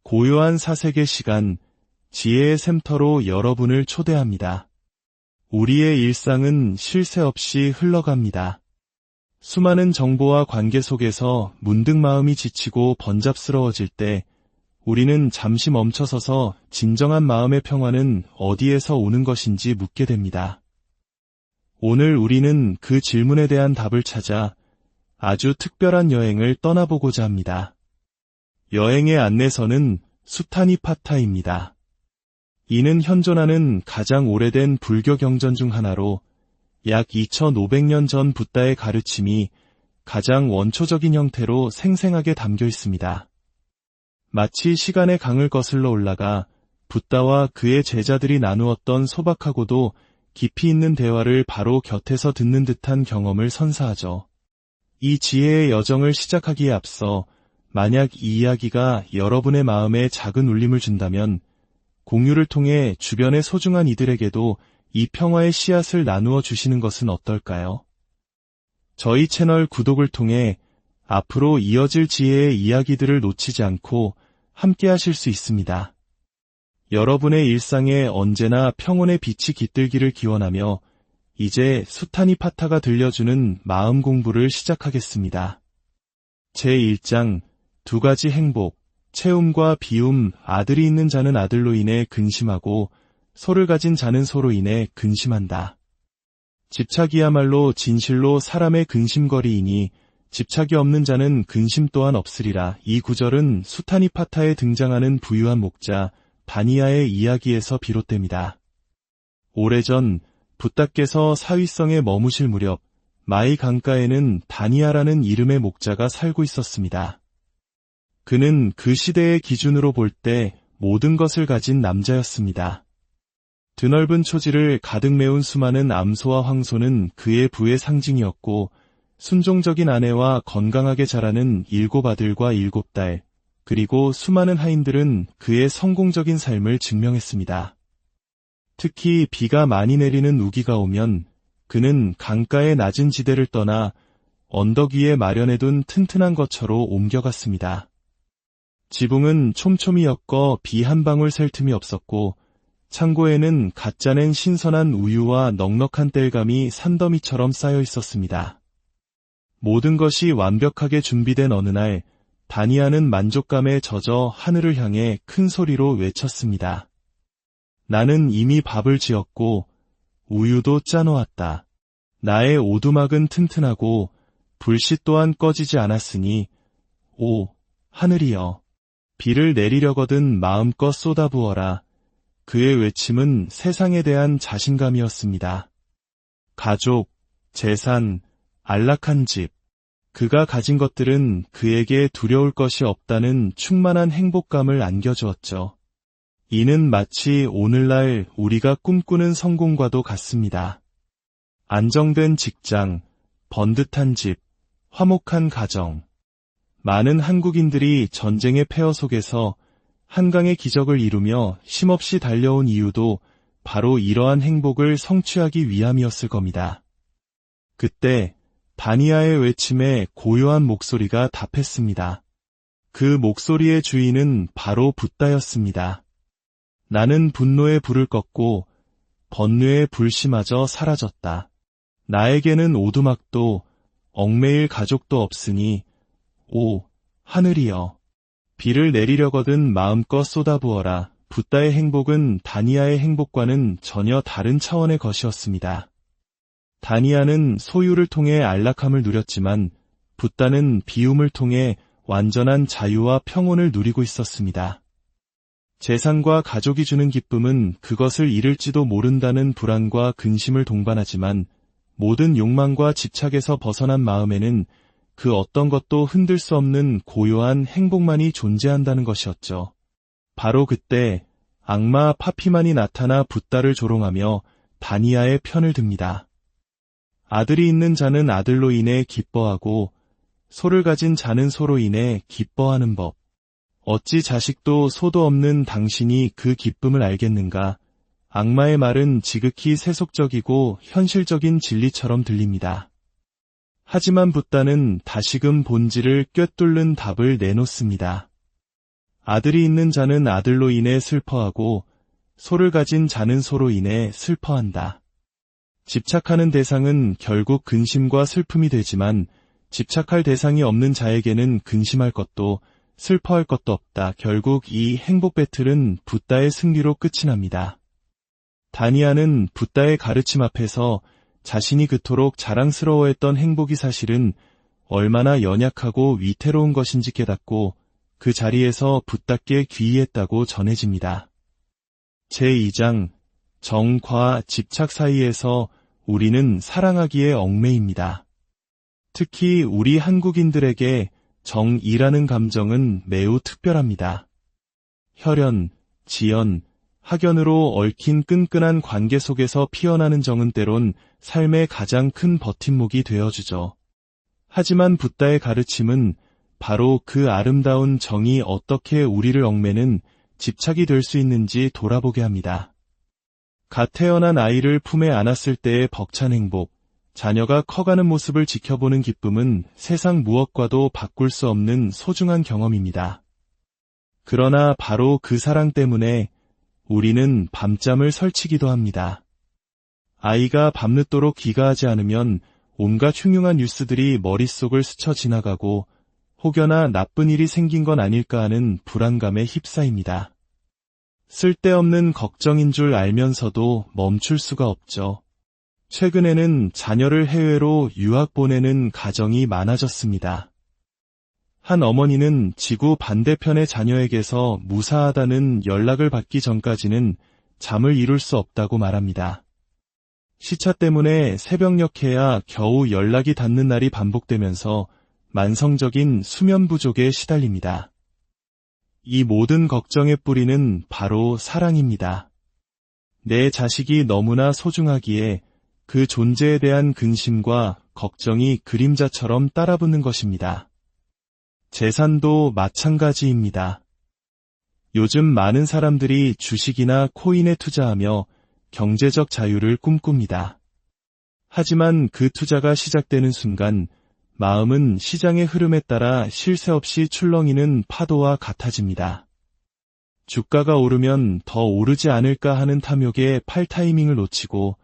고요한 사색의 시간, 지혜의 샘터로 여러분을 초대합니다. 우리의 일상은 쉴 새 없이 흘러갑니다. 수많은 정보와 관계 속에서 문득 마음이 지치고 번잡스러워질 때 우리는 잠시 멈춰서서 진정한 마음의 평화는 어디에서 오는 것인지 묻게 됩니다. 오늘 우리는 그 질문에 대한 답을 찾아 아주 특별한 여행을 떠나보고자 합니다. 여행의 안내서는 수타니파타입니다. 이는 현존하는 가장 오래된 불교 경전 중 하나로 약 2500년 전 붓다의 가르침이 가장 원초적인 형태로 생생하게 담겨 있습니다. 마치 시간의 강을 거슬러 올라가 붓다와 그의 제자들이 나누었던 소박하고도 깊이 있는 대화를 바로 곁에서 듣는 듯한 경험을 선사하죠. 이 지혜의 여정을 시작하기에 앞서 만약 이 이야기가 여러분의 마음에 작은 울림을 준다면 공유를 통해 주변의 소중한 이들에게도 이 평화의 씨앗을 나누어 주시는 것은 어떨까요? 저희 채널 구독을 통해 앞으로 이어질 지혜의 이야기들을 놓치지 않고 함께 하실 수 있습니다. 여러분의 일상에 언제나 평온의 빛이 깃들기를 기원하며 이제 수타니파타가 들려주는 마음 공부를 시작하겠습니다. 제1장 2가지 행복, 채움과 비움. 아들이 있는 자는 아들로 인해 근심하고 소를 가진 자는 소로 인해 근심한다. 집착이야말로 진실로 사람의 근심거리이니 집착이 없는 자는 근심 또한 없으리라. 이 구절은 수타니파타에 등장하는 부유한 목자 다니아의 이야기에서 비롯됩니다. 오래전 붓다께서 사위성에 머무실 무렵 마이 강가에는 다니아라는 이름의 목자가 살고 있었습니다. 그는 그 시대의 기준으로 볼 때 모든 것을 가진 남자였습니다. 드넓은 초지를 가득 메운 수많은 암소와 황소는 그의 부의 상징이었고 순종적인 아내와 건강하게 자라는 7 아들과 7 딸, 그리고 수많은 하인들은 그의 성공적인 삶을 증명했습니다. 특히 비가 많이 내리는 우기가 오면 그는 강가의 낮은 지대를 떠나 언덕 위에 마련해둔 튼튼한 거처로 옮겨갔습니다. 지붕은 촘촘히 엮어 비 한 방울 셀 틈이 없었고 창고에는 갓 짜낸 신선한 우유와 넉넉한 땔감이 산더미처럼 쌓여 있었습니다. 모든 것이 완벽하게 준비된 어느 날 다니아는 만족감에 젖어 하늘을 향해 큰 소리로 외쳤습니다. 나는 이미 밥을 지었고 우유도 짜놓았다. 나의 오두막은 튼튼하고 불씨 또한 꺼지지 않았으니 오, 하늘이여, 비를 내리려거든 마음껏 쏟아부어라. 그의 외침은 세상에 대한 자신감이었습니다. 가족, 재산, 안락한 집, 그가 가진 것들은 그에게 두려울 것이 없다는 충만한 행복감을 안겨주었죠. 이는 마치 오늘날 우리가 꿈꾸는 성공과도 같습니다. 안정된 직장, 번듯한 집, 화목한 가정. 많은 한국인들이 전쟁의 폐허 속에서 한강의 기적을 이루며 쉼없이 달려온 이유도 바로 이러한 행복을 성취하기 위함이었을 겁니다. 그때 다니아의 외침에 고요한 목소리가 답했습니다. 그 목소리의 주인은 바로 붓다였습니다. 나는 분노의 불을 껐고 번뇌의 불씨마저 사라졌다. 나에게는 오두막도 얽매일 가족도 없으니 오, 하늘이여, 비를 내리려거든 마음껏 쏟아부어라. 붓다의 행복은 다니아의 행복과는 전혀 다른 차원의 것이었습니다. 다니아는 소유를 통해 안락함을 누렸지만 붓다는 비움을 통해 완전한 자유와 평온을 누리고 있었습니다. 재산과 가족이 주는 기쁨은 그것을 잃을지도 모른다는 불안과 근심을 동반하지만 모든 욕망과 집착에서 벗어난 마음에는 그 어떤 것도 흔들 수 없는 고요한 행복만이 존재한다는 것이었죠. 바로 그때 악마 파피만이 나타나 붓다를 조롱하며 다니아의 편을 듭니다. 아들이 있는 자는 아들로 인해 기뻐하고 소를 가진 자는 소로 인해 기뻐하는 법. 어찌 자식도 소도 없는 당신이 그 기쁨을 알겠는가? 악마의 말은 지극히 세속적이고 현실적인 진리처럼 들립니다. 하지만 붓다는 다시금 본질을 꿰뚫는 답을 내놓습니다. 아들이 있는 자는 아들로 인해 슬퍼하고 소를 가진 자는 소로 인해 슬퍼한다. 집착하는 대상은 결국 근심과 슬픔이 되지만 집착할 대상이 없는 자에게는 근심할 것도 슬퍼할 것도 없다. 결국 이 행복 배틀은 붓다의 승리로 끝이 납니다. 다니아는 붓다의 가르침 앞에서 자신이 그토록 자랑스러워했던 행복이 사실은 얼마나 연약하고 위태로운 것인지 깨닫고 그 자리에서 붓다께 귀의했다고 전해집니다. 제2장 정과 집착 사이에서 우리는 사랑하기에 얽매입니다. 특히 우리 한국인들에게 정이라는 감정은 매우 특별합니다. 혈연, 지연, 학연으로 얽힌 끈끈한 관계 속에서 피어나는 정은 때론 삶의 가장 큰 버팀목이 되어주죠. 하지만 붓다의 가르침은 바로 그 아름다운 정이 어떻게 우리를 얽매는 집착이 될 수 있는지 돌아보게 합니다. 갓 태어난 아이를 품에 안았을 때의 벅찬 행복, 자녀가 커가는 모습을 지켜보는 기쁨은 세상 무엇과도 바꿀 수 없는 소중한 경험입니다. 그러나 바로 그 사랑 때문에 우리는 밤잠을 설치기도 합니다. 아이가 밤늦도록 귀가하지 않으면 온갖 흉흉한 뉴스들이 머릿속을 스쳐 지나가고 혹여나 나쁜 일이 생긴 건 아닐까 하는 불안감에 휩싸입니다. 쓸데없는 걱정인 줄 알면서도 멈출 수가 없죠. 최근에는 자녀를 해외로 유학 보내는 가정이 많아졌습니다. 한 어머니는 지구 반대편의 자녀에게서 무사하다는 연락을 받기 전까지는 잠을 이룰 수 없다고 말합니다. 시차 때문에 새벽녘에야 겨우 연락이 닿는 날이 반복되면서 만성적인 수면 부족에 시달립니다. 이 모든 걱정의 뿌리는 바로 사랑입니다. 내 자식이 너무나 소중하기에 그 존재에 대한 근심과 걱정이 그림자처럼 따라붙는 것입니다. 재산도 마찬가지입니다. 요즘 많은 사람들이 주식이나 코인에 투자하며 경제적 자유를 꿈꿉니다. 하지만 그 투자가 시작되는 순간 마음은 시장의 흐름에 따라 쉴 새 없이 출렁이는 파도와 같아집니다. 주가가 오르면 더 오르지 않을까 하는 탐욕에 팔 타이밍을 놓치고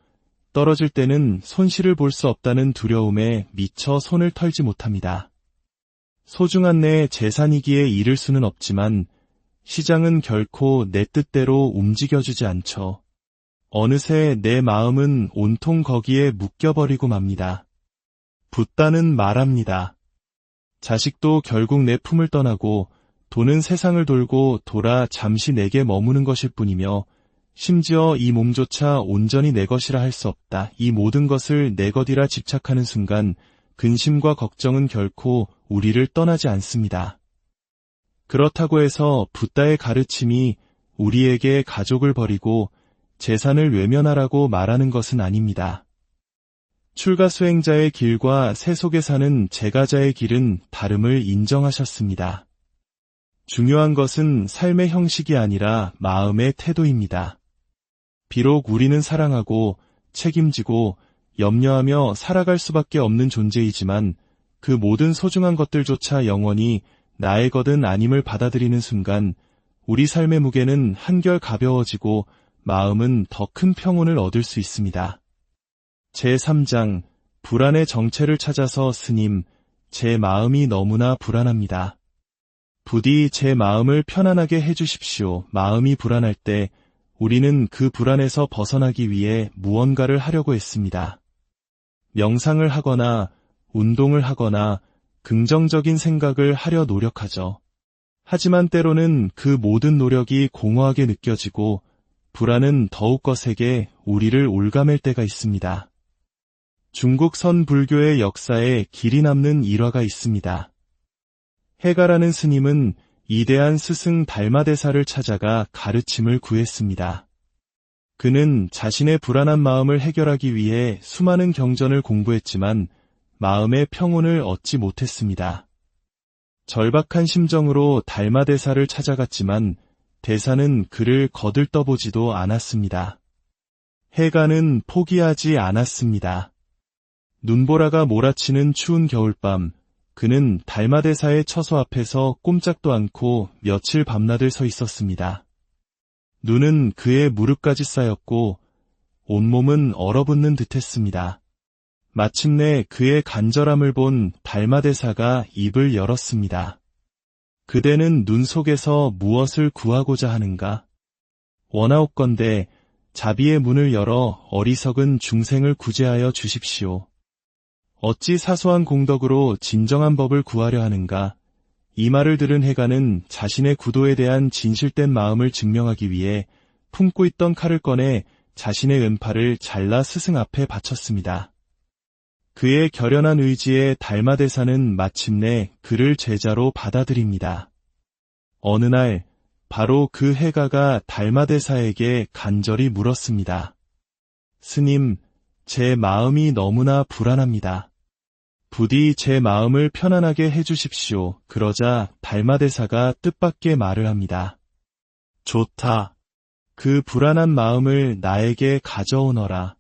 떨어질 때는 손실을 볼 수 없다는 두려움에 미처 손을 털지 못합니다. 소중한 내 재산이기에 잃을 수는 없지만 시장은 결코 내 뜻대로 움직여주지 않죠. 어느새 내 마음은 온통 거기에 묶여버리고 맙니다. 붓다는 말합니다. 자식도 결국 내 품을 떠나고 돈은 세상을 돌고 돌아 잠시 내게 머무는 것일 뿐이며 심지어 이 몸조차 온전히 내 것이라 할 수 없다. 이 모든 것을 내 것이라 집착하는 순간 근심과 걱정은 결코 우리를 떠나지 않습니다. 그렇다고 해서 붓다의 가르침이 우리에게 가족을 버리고 재산을 외면하라고 말하는 것은 아닙니다. 출가수행자의 길과 세속에 사는 제가자의 길은 다름을 인정하셨습니다. 중요한 것은 삶의 형식이 아니라 마음의 태도입니다. 비록 우리는 사랑하고 책임지고 염려하며 살아갈 수밖에 없는 존재이지만 그 모든 소중한 것들조차 영원히 나의 것은 아님을 받아들이는 순간 우리 삶의 무게는 한결 가벼워지고 마음은 더 큰 평온을 얻을 수 있습니다. 제3장 불안의 정체를 찾아서 스님, 제 마음이 너무나 불안합니다. 부디 제 마음을 편안하게 해주십시오. 마음이 불안할 때 우리는 그 불안에서 벗어나기 위해 무언가를 하려고 했습니다. 명상을 하거나 운동을 하거나 긍정적인 생각을 하려 노력하죠. 하지만 때로는 그 모든 노력이 공허하게 느껴지고 불안은 더욱 거세게 우리를 올가맬 때가 있습니다. 중국 선불교의 역사에 길이 남는 일화가 있습니다. 해가라는 스님은 이대한 스승 달마대사를 찾아가 가르침을 구했습니다. 그는 자신의 불안한 마음을 해결하기 위해 수많은 경전을 공부했지만 마음의 평온을 얻지 못했습니다. 절박한 심정으로 달마대사를 찾아갔지만 대사는 그를 거들떠보지도 않았습니다. 해가는 포기하지 않았습니다. 눈보라가 몰아치는 추운 겨울밤, 그는 달마대사의 처소 앞에서 꼼짝도 않고 며칠 밤낮을 서 있었습니다. 눈은 그의 무릎까지 쌓였고 온몸은 얼어붙는 듯했습니다. 마침내 그의 간절함을 본 달마대사가 입을 열었습니다. 그대는 눈 속에서 무엇을 구하고자 하는가? 원하옵건대 자비의 문을 열어 어리석은 중생을 구제하여 주십시오. 어찌 사소한 공덕으로 진정한 법을 구하려 하는가? 이 말을 들은 해가는 자신의 구도에 대한 진실된 마음을 증명하기 위해 품고 있던 칼을 꺼내 자신의 은팔을 잘라 스승 앞에 바쳤습니다. 그의 결연한 의지에 달마대사는 마침내 그를 제자로 받아들입니다. 어느 날 바로 그 해가가 달마대사에게 간절히 물었습니다. 스님, 제 마음이 너무나 불안합니다. 부디 제 마음을 편안하게 해주십시오. 그러자 달마대사가 뜻밖의 말을 합니다. 좋다. 그 불안한 마음을 나에게 가져오너라.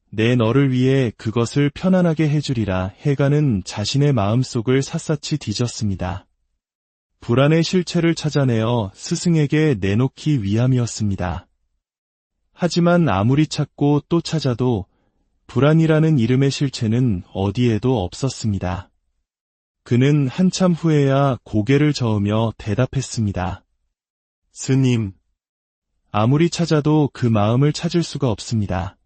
내 너를 위해 그것을 편안하게 해주리라. 해가는 자신의 마음속을 샅샅이 뒤졌습니다. 불안의 실체를 찾아내어 스승에게 내놓기 위함이었습니다. 하지만 아무리 찾고 또 찾아도 불안이라는 이름의 실체는 어디에도 없었습니다. 그는 한참 후에야 고개를 저으며 대답했습니다. 스님, 아무리 찾아도 그 마음을 찾을 수가 없습니다.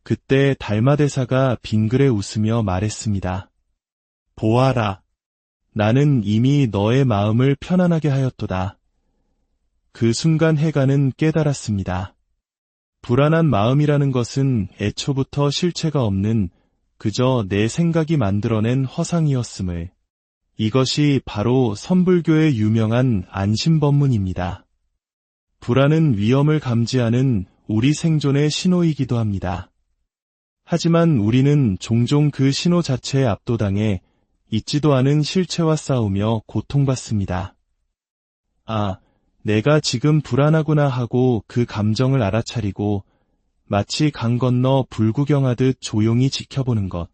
그때 달마대사가 빙그레 웃으며 말했습니다. 보아라. 나는 이미 너의 마음을 편안하게 하였도다. 그 순간 해가는 깨달았습니다. 불안한 마음이라는 것은 애초부터 실체가 없는 그저 내 생각이 만들어낸 허상이었음을. 이것이 바로 선불교의 유명한 안심법문입니다. 불안은 위험을 감지하는 우리 생존의 신호이기도 합니다. 하지만 우리는 종종 그 신호 자체에 압도당해 있지도 않은 실체와 싸우며 고통받습니다. 아, 내가 지금 불안하구나 하고 그 감정을 알아차리고 마치 강 건너 불구경하듯 조용히 지켜보는 것.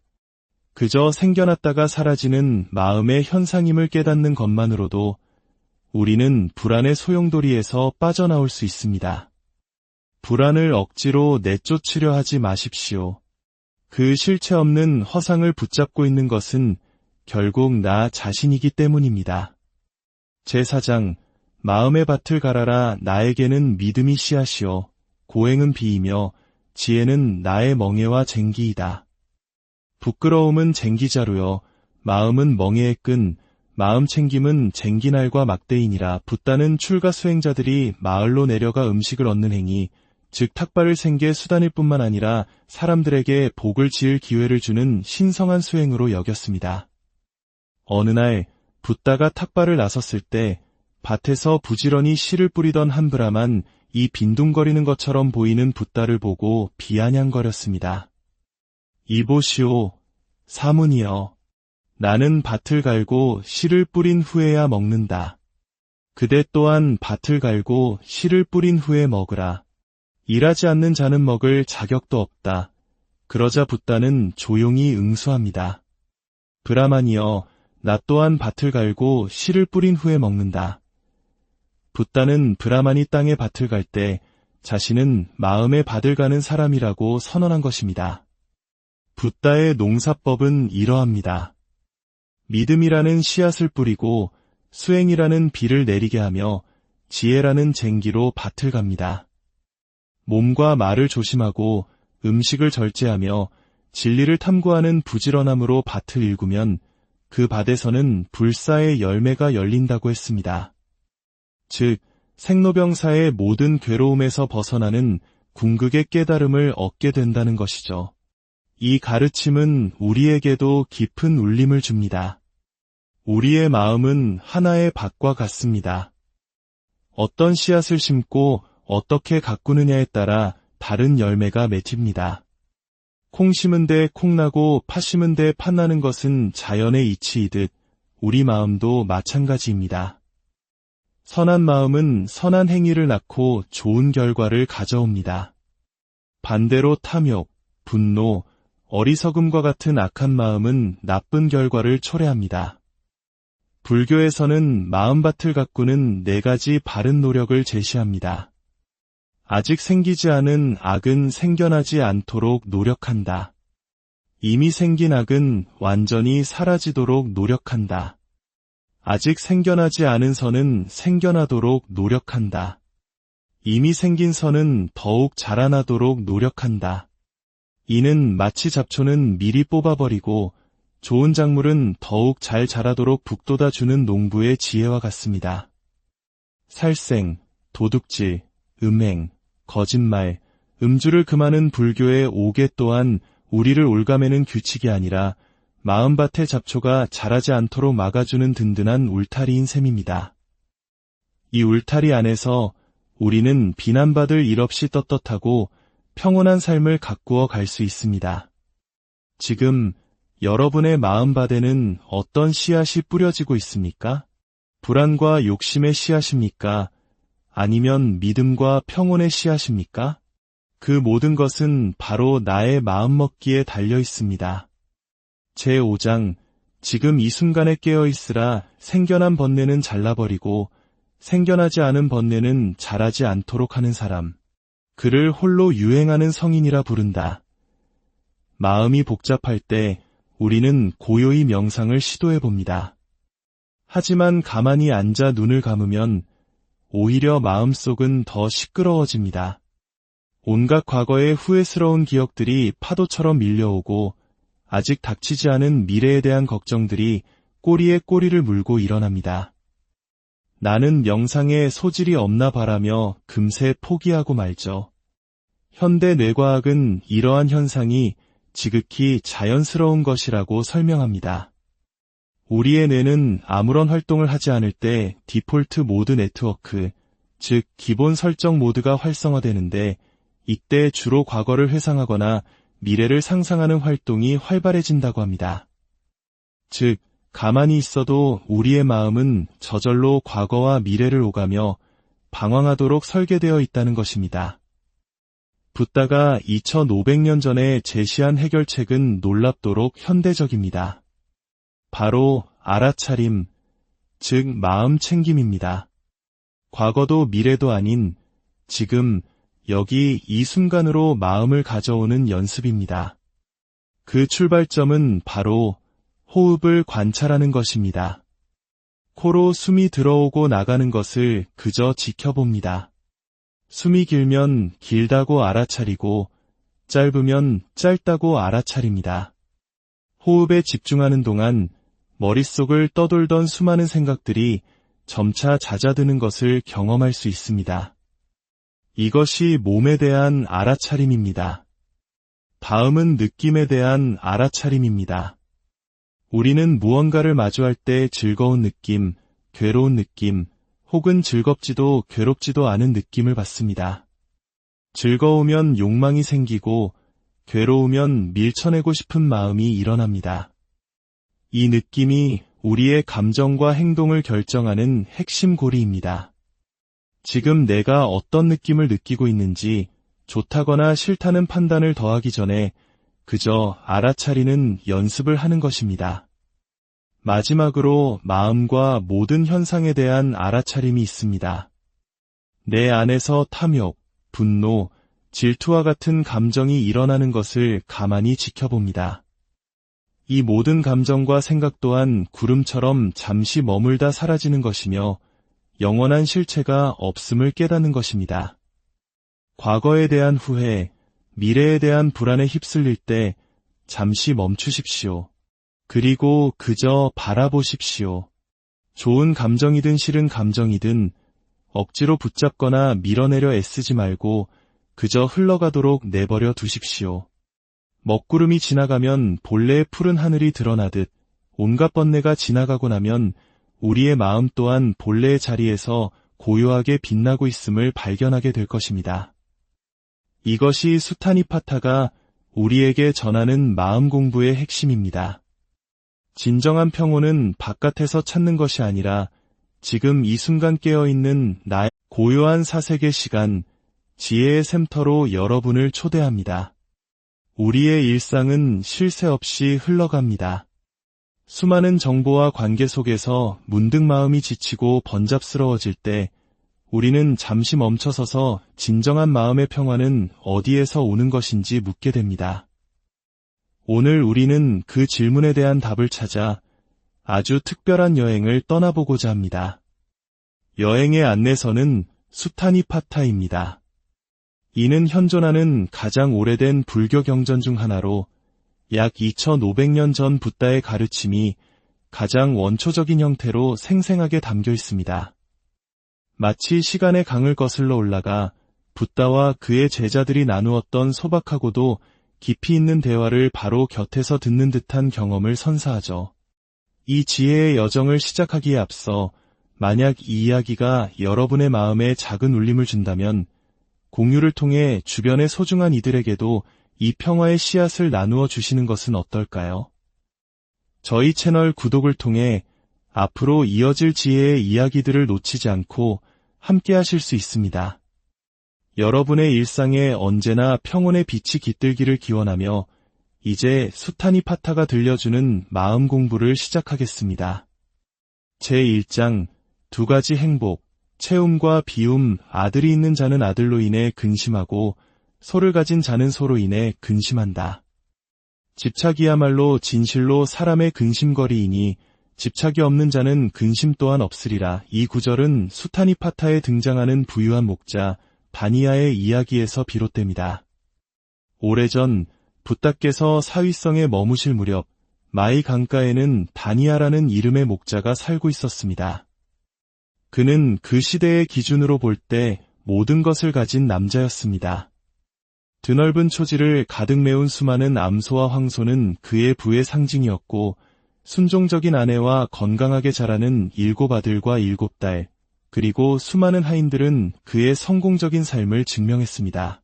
그저 생겨났다가 사라지는 마음의 현상임을 깨닫는 것만으로도 우리는 불안의 소용돌이에서 빠져나올 수 있습니다. 불안을 억지로 내쫓으려 하지 마십시오. 그 실체 없는 허상을 붙잡고 있는 것은 결국 나 자신이기 때문입니다. 제4장 마음의 밭을 갈아라. 나에게는 믿음이 씨앗이요 고행은 비이며 지혜는 나의 멍에와 쟁기이다. 부끄러움은 쟁기자루요 마음은 멍에의 끈, 마음 챙김은 쟁기날과 막대이니라. 붓다는 출가 수행자들이 마을로 내려가 음식을 얻는 행위, 즉 탁발을 생계 수단일 뿐만 아니라 사람들에게 복을 지을 기회를 주는 신성한 수행으로 여겼습니다. 어느 날 붓다가 탁발을 나섰을 때 밭에서 부지런히 씨를 뿌리던 한 브라만 이 빈둥거리는 것처럼 보이는 붓다를 보고 비아냥거렸습니다. 이보시오, 사문이여. 나는 밭을 갈고 씨를 뿌린 후에야 먹는다. 그대 또한 밭을 갈고 씨를 뿌린 후에 먹으라. 일하지 않는 자는 먹을 자격도 없다. 그러자 붓다는 조용히 응수합니다. 브라만이여, 나 또한 밭을 갈고 씨를 뿌린 후에 먹는다. 붓다는 브라만이 땅에 밭을 갈 때 자신은 마음의 밭을 가는 사람이라고 선언한 것입니다. 붓다의 농사법은 이러합니다. 믿음이라는 씨앗을 뿌리고 수행이라는 비를 내리게 하며 지혜라는 쟁기로 밭을 갑니다. 몸과 말을 조심하고 음식을 절제하며 진리를 탐구하는 부지런함으로 밭을 일구면 그 밭에서는 불사의 열매가 열린다고 했습니다. 즉, 생로병사의 모든 괴로움에서 벗어나는 궁극의 깨달음을 얻게 된다는 것이죠. 이 가르침은 우리에게도 깊은 울림을 줍니다. 우리의 마음은 하나의 밭과 같습니다. 어떤 씨앗을 심고 어떻게 가꾸느냐에 따라 다른 열매가 맺힙니다. 콩 심은 데 콩 나고 팥 심은 데 팥 나는 것은 자연의 이치이듯 우리 마음도 마찬가지입니다. 선한 마음은 선한 행위를 낳고 좋은 결과를 가져옵니다. 반대로 탐욕, 분노, 어리석음과 같은 악한 마음은 나쁜 결과를 초래합니다. 불교에서는 마음밭을 가꾸는 4가지 바른 노력을 제시합니다. 아직 생기지 않은 악은 생겨나지 않도록 노력한다. 이미 생긴 악은 완전히 사라지도록 노력한다. 아직 생겨나지 않은 선은 생겨나도록 노력한다. 이미 생긴 선은 더욱 자라나도록 노력한다. 이는 마치 잡초는 미리 뽑아버리고 좋은 작물은 더욱 잘 자라도록 북돋아주는 농부의 지혜와 같습니다. 살생, 도둑질, 음행, 거짓말, 음주를 금하는 불교의 5계 또한 우리를 올가매는 규칙이 아니라 마음밭의 잡초가 자라지 않도록 막아주는 든든한 울타리인 셈입니다. 이 울타리 안에서 우리는 비난받을 일 없이 떳떳하고 평온한 삶을 가꾸어 갈 수 있습니다. 지금 여러분의 마음밭에는 어떤 씨앗이 뿌려지고 있습니까? 불안과 욕심의 씨앗입니까? 아니면 믿음과 평온의 씨앗입니까? 그 모든 것은 바로 나의 마음먹기에 달려 있습니다. 제5장, 지금 이 순간에 깨어있으라. 생겨난 번뇌는 잘라버리고 생겨나지 않은 번뇌는 자라지 않도록 하는 사람. 그를 홀로 유행하는 성인이라 부른다. 마음이 복잡할 때 우리는 고요히 명상을 시도해봅니다. 하지만 가만히 앉아 눈을 감으면 오히려 마음속은 더 시끄러워집니다. 온갖 과거의 후회스러운 기억들이 파도처럼 밀려오고 아직 닥치지 않은 미래에 대한 걱정들이 꼬리에 꼬리를 물고 일어납니다. 나는 명상에 소질이 없나 바라며 금세 포기하고 말죠. 현대 뇌과학은 이러한 현상이 지극히 자연스러운 것이라고 설명합니다. 우리의 뇌는 아무런 활동을 하지 않을 때 디폴트 모드 네트워크, 즉 기본 설정 모드가 활성화되는데 이때 주로 과거를 회상하거나 미래를 상상하는 활동이 활발해진다고 합니다. 즉, 가만히 있어도 우리의 마음은 저절로 과거와 미래를 오가며 방황하도록 설계되어 있다는 것입니다. 붓다가 2500년 전에 제시한 해결책은 놀랍도록 현대적입니다. 바로 알아차림, 즉 마음 챙김입니다. 과거도 미래도 아닌 지금, 여기 이 순간으로 마음을 가져오는 연습입니다. 그 출발점은 바로 호흡을 관찰하는 것입니다. 코로 숨이 들어오고 나가는 것을 그저 지켜봅니다. 숨이 길면 길다고 알아차리고 짧으면 짧다고 알아차립니다. 호흡에 집중하는 동안 머릿속을 떠돌던 수많은 생각들이 점차 잦아드는 것을 경험할 수 있습니다. 이것이 몸에 대한 알아차림입니다. 다음은 느낌에 대한 알아차림입니다. 우리는 무언가를 마주할 때 즐거운 느낌, 괴로운 느낌, 혹은 즐겁지도 괴롭지도 않은 느낌을 받습니다. 즐거우면 욕망이 생기고 괴로우면 밀쳐내고 싶은 마음이 일어납니다. 이 느낌이 우리의 감정과 행동을 결정하는 핵심 고리입니다. 지금 내가 어떤 느낌을 느끼고 있는지 좋다거나 싫다는 판단을 더하기 전에 그저 알아차리는 연습을 하는 것입니다. 마지막으로 마음과 모든 현상에 대한 알아차림이 있습니다. 내 안에서 탐욕, 분노, 질투와 같은 감정이 일어나는 것을 가만히 지켜봅니다. 이 모든 감정과 생각 또한 구름처럼 잠시 머물다 사라지는 것이며 영원한 실체가 없음을 깨닫는 것입니다. 과거에 대한 후회, 미래에 대한 불안에 휩쓸릴 때 잠시 멈추십시오. 그리고 그저 바라보십시오. 좋은 감정이든 싫은 감정이든 억지로 붙잡거나 밀어내려 애쓰지 말고 그저 흘러가도록 내버려 두십시오. 먹구름이 지나가면 본래의 푸른 하늘이 드러나듯 온갖 번뇌가 지나가고 나면 우리의 마음 또한 본래의 자리에서 고요하게 빛나고 있음을 발견하게 될 것입니다. 이것이 수타니파타가 우리에게 전하는 마음 공부의 핵심입니다. 진정한 평온은 바깥에서 찾는 것이 아니라 지금 이 순간 깨어있는 나의 고요한 사색의 시간, 지혜의 샘터로 여러분을 초대합니다. 우리의 일상은 쉴 새 없이 흘러갑니다. 수많은 정보와 관계 속에서 문득 마음이 지치고 번잡스러워질 때 우리는 잠시 멈춰서서 진정한 마음의 평화는 어디에서 오는 것인지 묻게 됩니다. 오늘 우리는 그 질문에 대한 답을 찾아 아주 특별한 여행을 떠나보고자 합니다. 여행의 안내서는 수타니파타입니다. 이는 현존하는 가장 오래된 불교 경전 중 하나로 약 2500년 전 붓다의 가르침이 가장 원초적인 형태로 생생하게 담겨 있습니다. 마치 시간의 강을 거슬러 올라가 붓다와 그의 제자들이 나누었던 소박하고도 깊이 있는 대화를 바로 곁에서 듣는 듯한 경험을 선사하죠. 이 지혜의 여정을 시작하기에 앞서 만약 이 이야기가 여러분의 마음에 작은 울림을 준다면 공유를 통해 주변의 소중한 이들에게도 이 평화의 씨앗을 나누어 주시는 것은 어떨까요? 저희 채널 구독을 통해 앞으로 이어질 지혜의 이야기들을 놓치지 않고 함께 하실 수 있습니다. 여러분의 일상에 언제나 평온의 빛이 깃들기를 기원하며 이제 수타니파타가 들려주는 마음 공부를 시작하겠습니다. 제1장 2가지 행복, 채움과 비움. 아들이 있는 자는 아들로 인해 근심하고 소를 가진 자는 소로 인해 근심한다. 집착이야말로 진실로 사람의 근심거리이니 집착이 없는 자는 근심 또한 없으리라. 이 구절은 수타니파타에 등장하는 부유한 목자 다니아의 이야기에서 비롯됩니다. 오래전 붓다께서 사위성에 머무실 무렵 마이 강가에는 다니아라는 이름의 목자가 살고 있었습니다. 그는 그 시대의 기준으로 볼 때 모든 것을 가진 남자였습니다. 드넓은 초지를 가득 메운 수많은 암소와 황소는 그의 부의 상징이었고 순종적인 아내와 건강하게 자라는 7 아들과 7 딸, 그리고 수많은 하인들은 그의 성공적인 삶을 증명했습니다.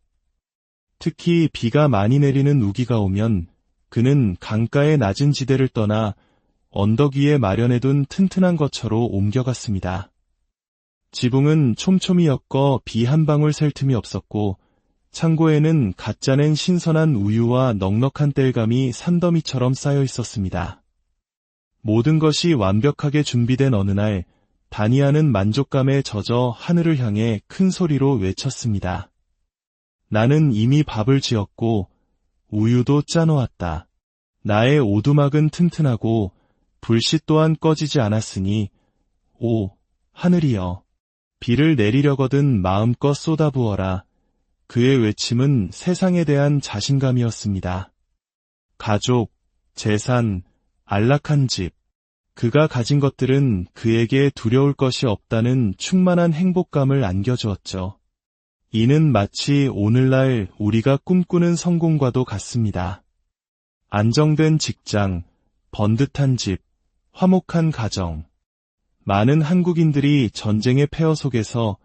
특히 비가 많이 내리는 우기가 오면 그는 강가의 낮은 지대를 떠나 언덕 위에 마련해둔 튼튼한 거처로 옮겨갔습니다. 지붕은 촘촘히 엮어 비 한 방울 셀 틈이 없었고 창고에는 갓 짜낸 신선한 우유와 넉넉한 땔감이 산더미처럼 쌓여 있었습니다. 모든 것이 완벽하게 준비된 어느 날 다니아는 만족감에 젖어 하늘을 향해 큰 소리로 외쳤습니다. 나는 이미 밥을 지었고 우유도 짜놓았다. 나의 오두막은 튼튼하고 불씨 또한 꺼지지 않았으니 오, 하늘이여, 비를 내리려거든 마음껏 쏟아부어라. 그의 외침은 세상에 대한 자신감이었습니다. 가족, 재산, 안락한 집, 그가 가진 것들은 그에게 두려울 것이 없다는 충만한 행복감을 안겨주었죠. 이는 마치 오늘날 우리가 꿈꾸는 성공과도 같습니다. 안정된 직장, 번듯한 집, 화목한 가정. 많은 한국인들이 전쟁의 폐허 속에서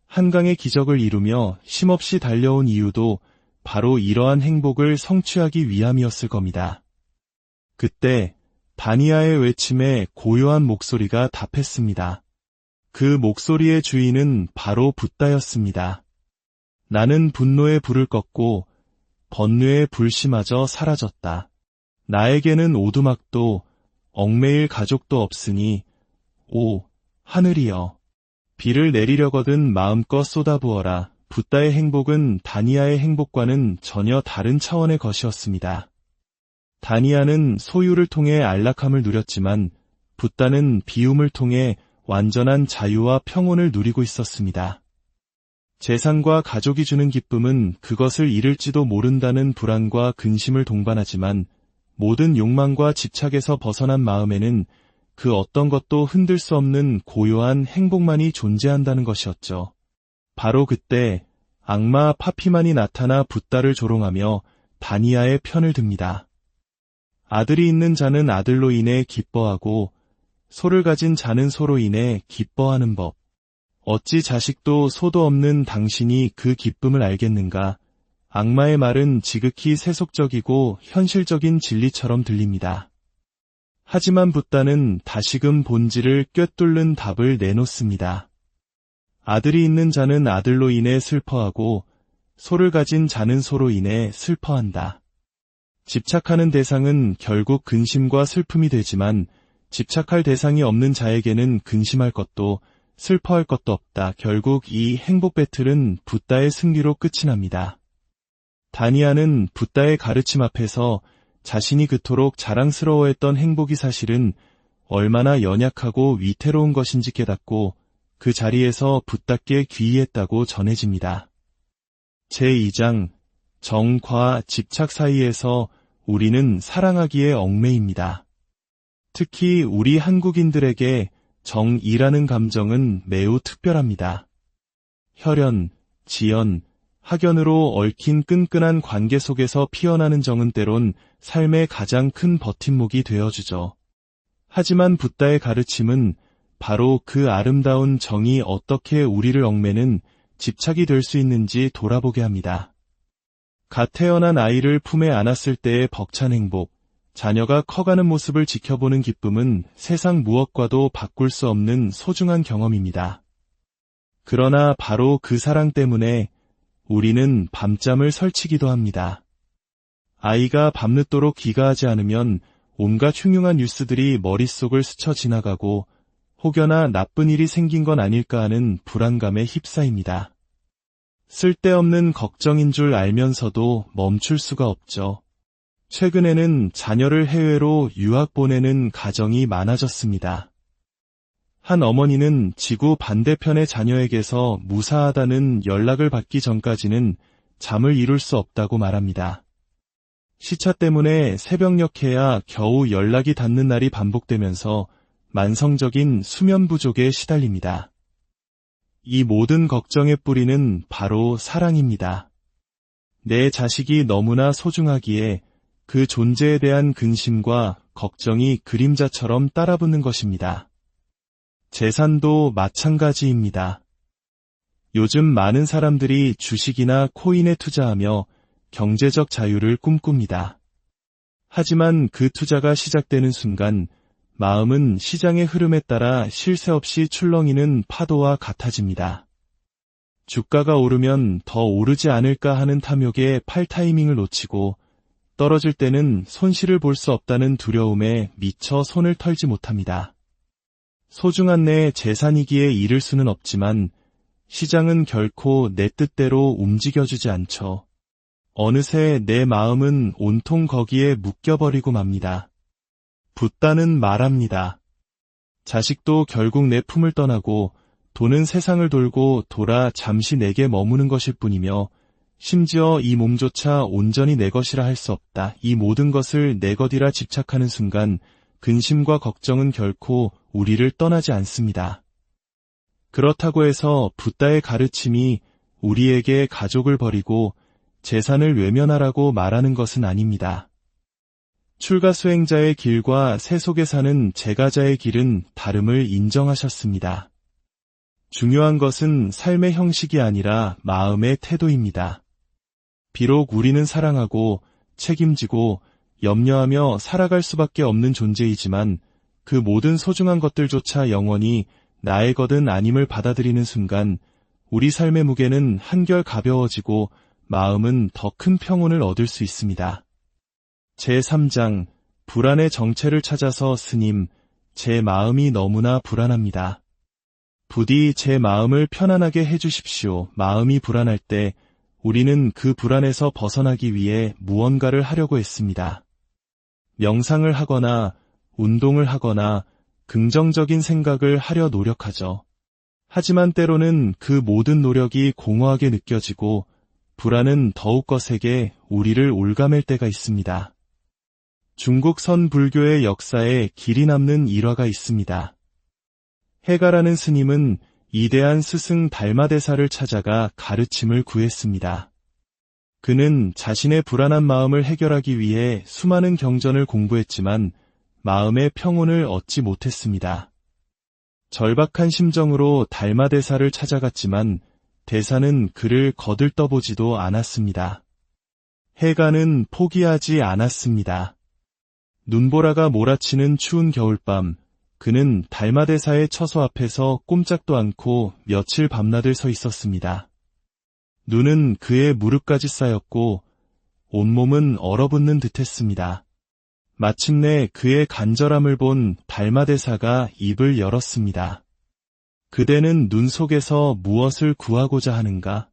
한강의 기적을 이루며 쉼없이 달려온 이유도 바로 이러한 행복을 성취하기 위함이었을 겁니다. 그때 다니아의 외침에 고요한 목소리가 답했습니다. 그 목소리의 주인은 바로 붓다였습니다. 나는 분노의 불을 껐고 번뇌의 불씨마저 사라졌다. 나에게는 오두막도 얽매일 가족도 없으니 오, 하늘이여, 비를 내리려거든 마음껏 쏟아부어라. 붓다의 행복은 다니아의 행복과는 전혀 다른 차원의 것이었습니다. 다니아는 소유를 통해 안락함을 누렸지만 붓다는 비움을 통해 완전한 자유와 평온을 누리고 있었습니다. 재산과 가족이 주는 기쁨은 그것을 잃을지도 모른다는 불안과 근심을 동반하지만 모든 욕망과 집착에서 벗어난 마음에는 그 어떤 것도 흔들 수 없는 고요한 행복만이 존재한다는 것이었죠. 바로 그때 악마 파피만이 나타나 붓다를 조롱하며 다니아의 편을 듭니다. 아들이 있는 자는 아들로 인해 기뻐하고 소를 가진 자는 소로 인해 기뻐하는 법. 어찌 자식도 소도 없는 당신이 그 기쁨을 알겠는가? 악마의 말은 지극히 세속적이고 현실적인 진리처럼 들립니다. 하지만 붓다는 다시금 본질을 꿰뚫는 답을 내놓습니다. 아들이 있는 자는 아들로 인해 슬퍼하고 소를 가진 자는 소로 인해 슬퍼한다. 집착하는 대상은 결국 근심과 슬픔이 되지만 집착할 대상이 없는 자에게는 근심할 것도 슬퍼할 것도 없다. 결국 이 행복 배틀은 붓다의 승리로 끝이 납니다. 다니아는 붓다의 가르침 앞에서 자신이 그토록 자랑스러워했던 행복이 사실은 얼마나 연약하고 위태로운 것인지 깨닫고 그 자리에서 붓다께 귀의했다고 전해집니다. 제2장 정과 집착 사이에서 우리는 사랑하기에 얽매입니다. 특히 우리 한국인들에게 정이라는 감정은 매우 특별합니다. 혈연, 지연, 학연으로 얽힌 끈끈한 관계 속에서 피어나는 정은 때론 삶의 가장 큰 버팀목이 되어주죠. 하지만 붓다의 가르침은 바로 그 아름다운 정이 어떻게 우리를 얽매는 집착이 될 수 있는지 돌아보게 합니다. 갓 태어난 아이를 품에 안았을 때의 벅찬 행복, 자녀가 커가는 모습을 지켜보는 기쁨은 세상 무엇과도 바꿀 수 없는 소중한 경험입니다. 그러나 바로 그 사랑 때문에 우리는 밤잠을 설치기도 합니다. 아이가 밤늦도록 귀가하지 않으면 온갖 흉흉한 뉴스들이 머릿속을 스쳐 지나가고 혹여나 나쁜 일이 생긴 건 아닐까 하는 불안감에 휩싸입니다. 쓸데없는 걱정인 줄 알면서도 멈출 수가 없죠. 최근에는 자녀를 해외로 유학 보내는 가정이 많아졌습니다. 한 어머니는 지구 반대편의 자녀에게서 무사하다는 연락을 받기 전까지는 잠을 이룰 수 없다고 말합니다. 시차 때문에 새벽녘에야 겨우 연락이 닿는 날이 반복되면서 만성적인 수면 부족에 시달립니다. 이 모든 걱정의 뿌리는 바로 사랑입니다. 내 자식이 너무나 소중하기에 그 존재에 대한 근심과 걱정이 그림자처럼 따라붙는 것입니다. 재산도 마찬가지입니다. 요즘 많은 사람들이 주식이나 코인에 투자하며 경제적 자유를 꿈꿉니다. 하지만 그 투자가 시작되는 순간 마음은 시장의 흐름에 따라 쉴 새 없이 출렁이는 파도와 같아집니다. 주가가 오르면 더 오르지 않을까 하는 탐욕에 팔 타이밍을 놓치고 떨어질 때는 손실을 볼 수 없다는 두려움에 미처 손을 털지 못합니다. 소중한 내 재산이기에 잃을 수는 없지만 시장은 결코 내 뜻대로 움직여주지 않죠. 어느새 내 마음은 온통 거기에 묶여버리고 맙니다. 붓다는 말합니다. 자식도 결국 내 품을 떠나고 돈은 세상을 돌고 돌아 잠시 내게 머무는 것일 뿐이며 심지어 이 몸조차 온전히 내 것이라 할 수 없다. 이 모든 것을 내 것이라 집착하는 순간 근심과 걱정은 결코 우리를 떠나지 않습니다. 그렇다고 해서 붓다의 가르침이 우리에게 가족을 버리고 재산을 외면하라고 말하는 것은 아닙니다. 출가수행자의 길과 세속에 사는 제가자의 길은 다름을 인정하셨습니다. 중요한 것은 삶의 형식이 아니라 마음의 태도입니다. 비록 우리는 사랑하고 책임지고 염려하며 살아갈 수밖에 없는 존재이지만 그 모든 소중한 것들조차 영원히 나의 것은 아님을 받아들이는 순간 우리 삶의 무게는 한결 가벼워지고 마음은 더 큰 평온을 얻을 수 있습니다. 제3장 불안의 정체를 찾아서 스님, 제 마음이 너무나 불안합니다. 부디 제 마음을 편안하게 해주십시오. 마음이 불안할 때 우리는 그 불안에서 벗어나기 위해 무언가를 하려고 했습니다. 명상을 하거나 운동을 하거나 긍정적인 생각을 하려 노력하죠. 하지만 때로는 그 모든 노력이 공허하게 느껴지고 불안은 더욱 거세게 우리를 올가맬 때가 있습니다. 중국 선불교의 역사에 길이 남는 일화가 있습니다. 해가라는 스님은 이대한 스승 달마대사를 찾아가 가르침을 구했습니다. 그는 자신의 불안한 마음을 해결하기 위해 수많은 경전을 공부했지만 마음의 평온을 얻지 못했습니다. 절박한 심정으로 달마대사를 찾아갔지만 대사는 그를 거들떠보지도 않았습니다. 해가는 포기하지 않았습니다. 눈보라가 몰아치는 추운 겨울밤, 그는 달마대사의 처소 앞에서 꼼짝도 않고 며칠 밤낮을 서 있었습니다. 눈은 그의 무릎까지 쌓였고 온몸은 얼어붙는 듯했습니다. 마침내 그의 간절함을 본 달마대사가 입을 열었습니다. 그대는 눈 속에서 무엇을 구하고자 하는가?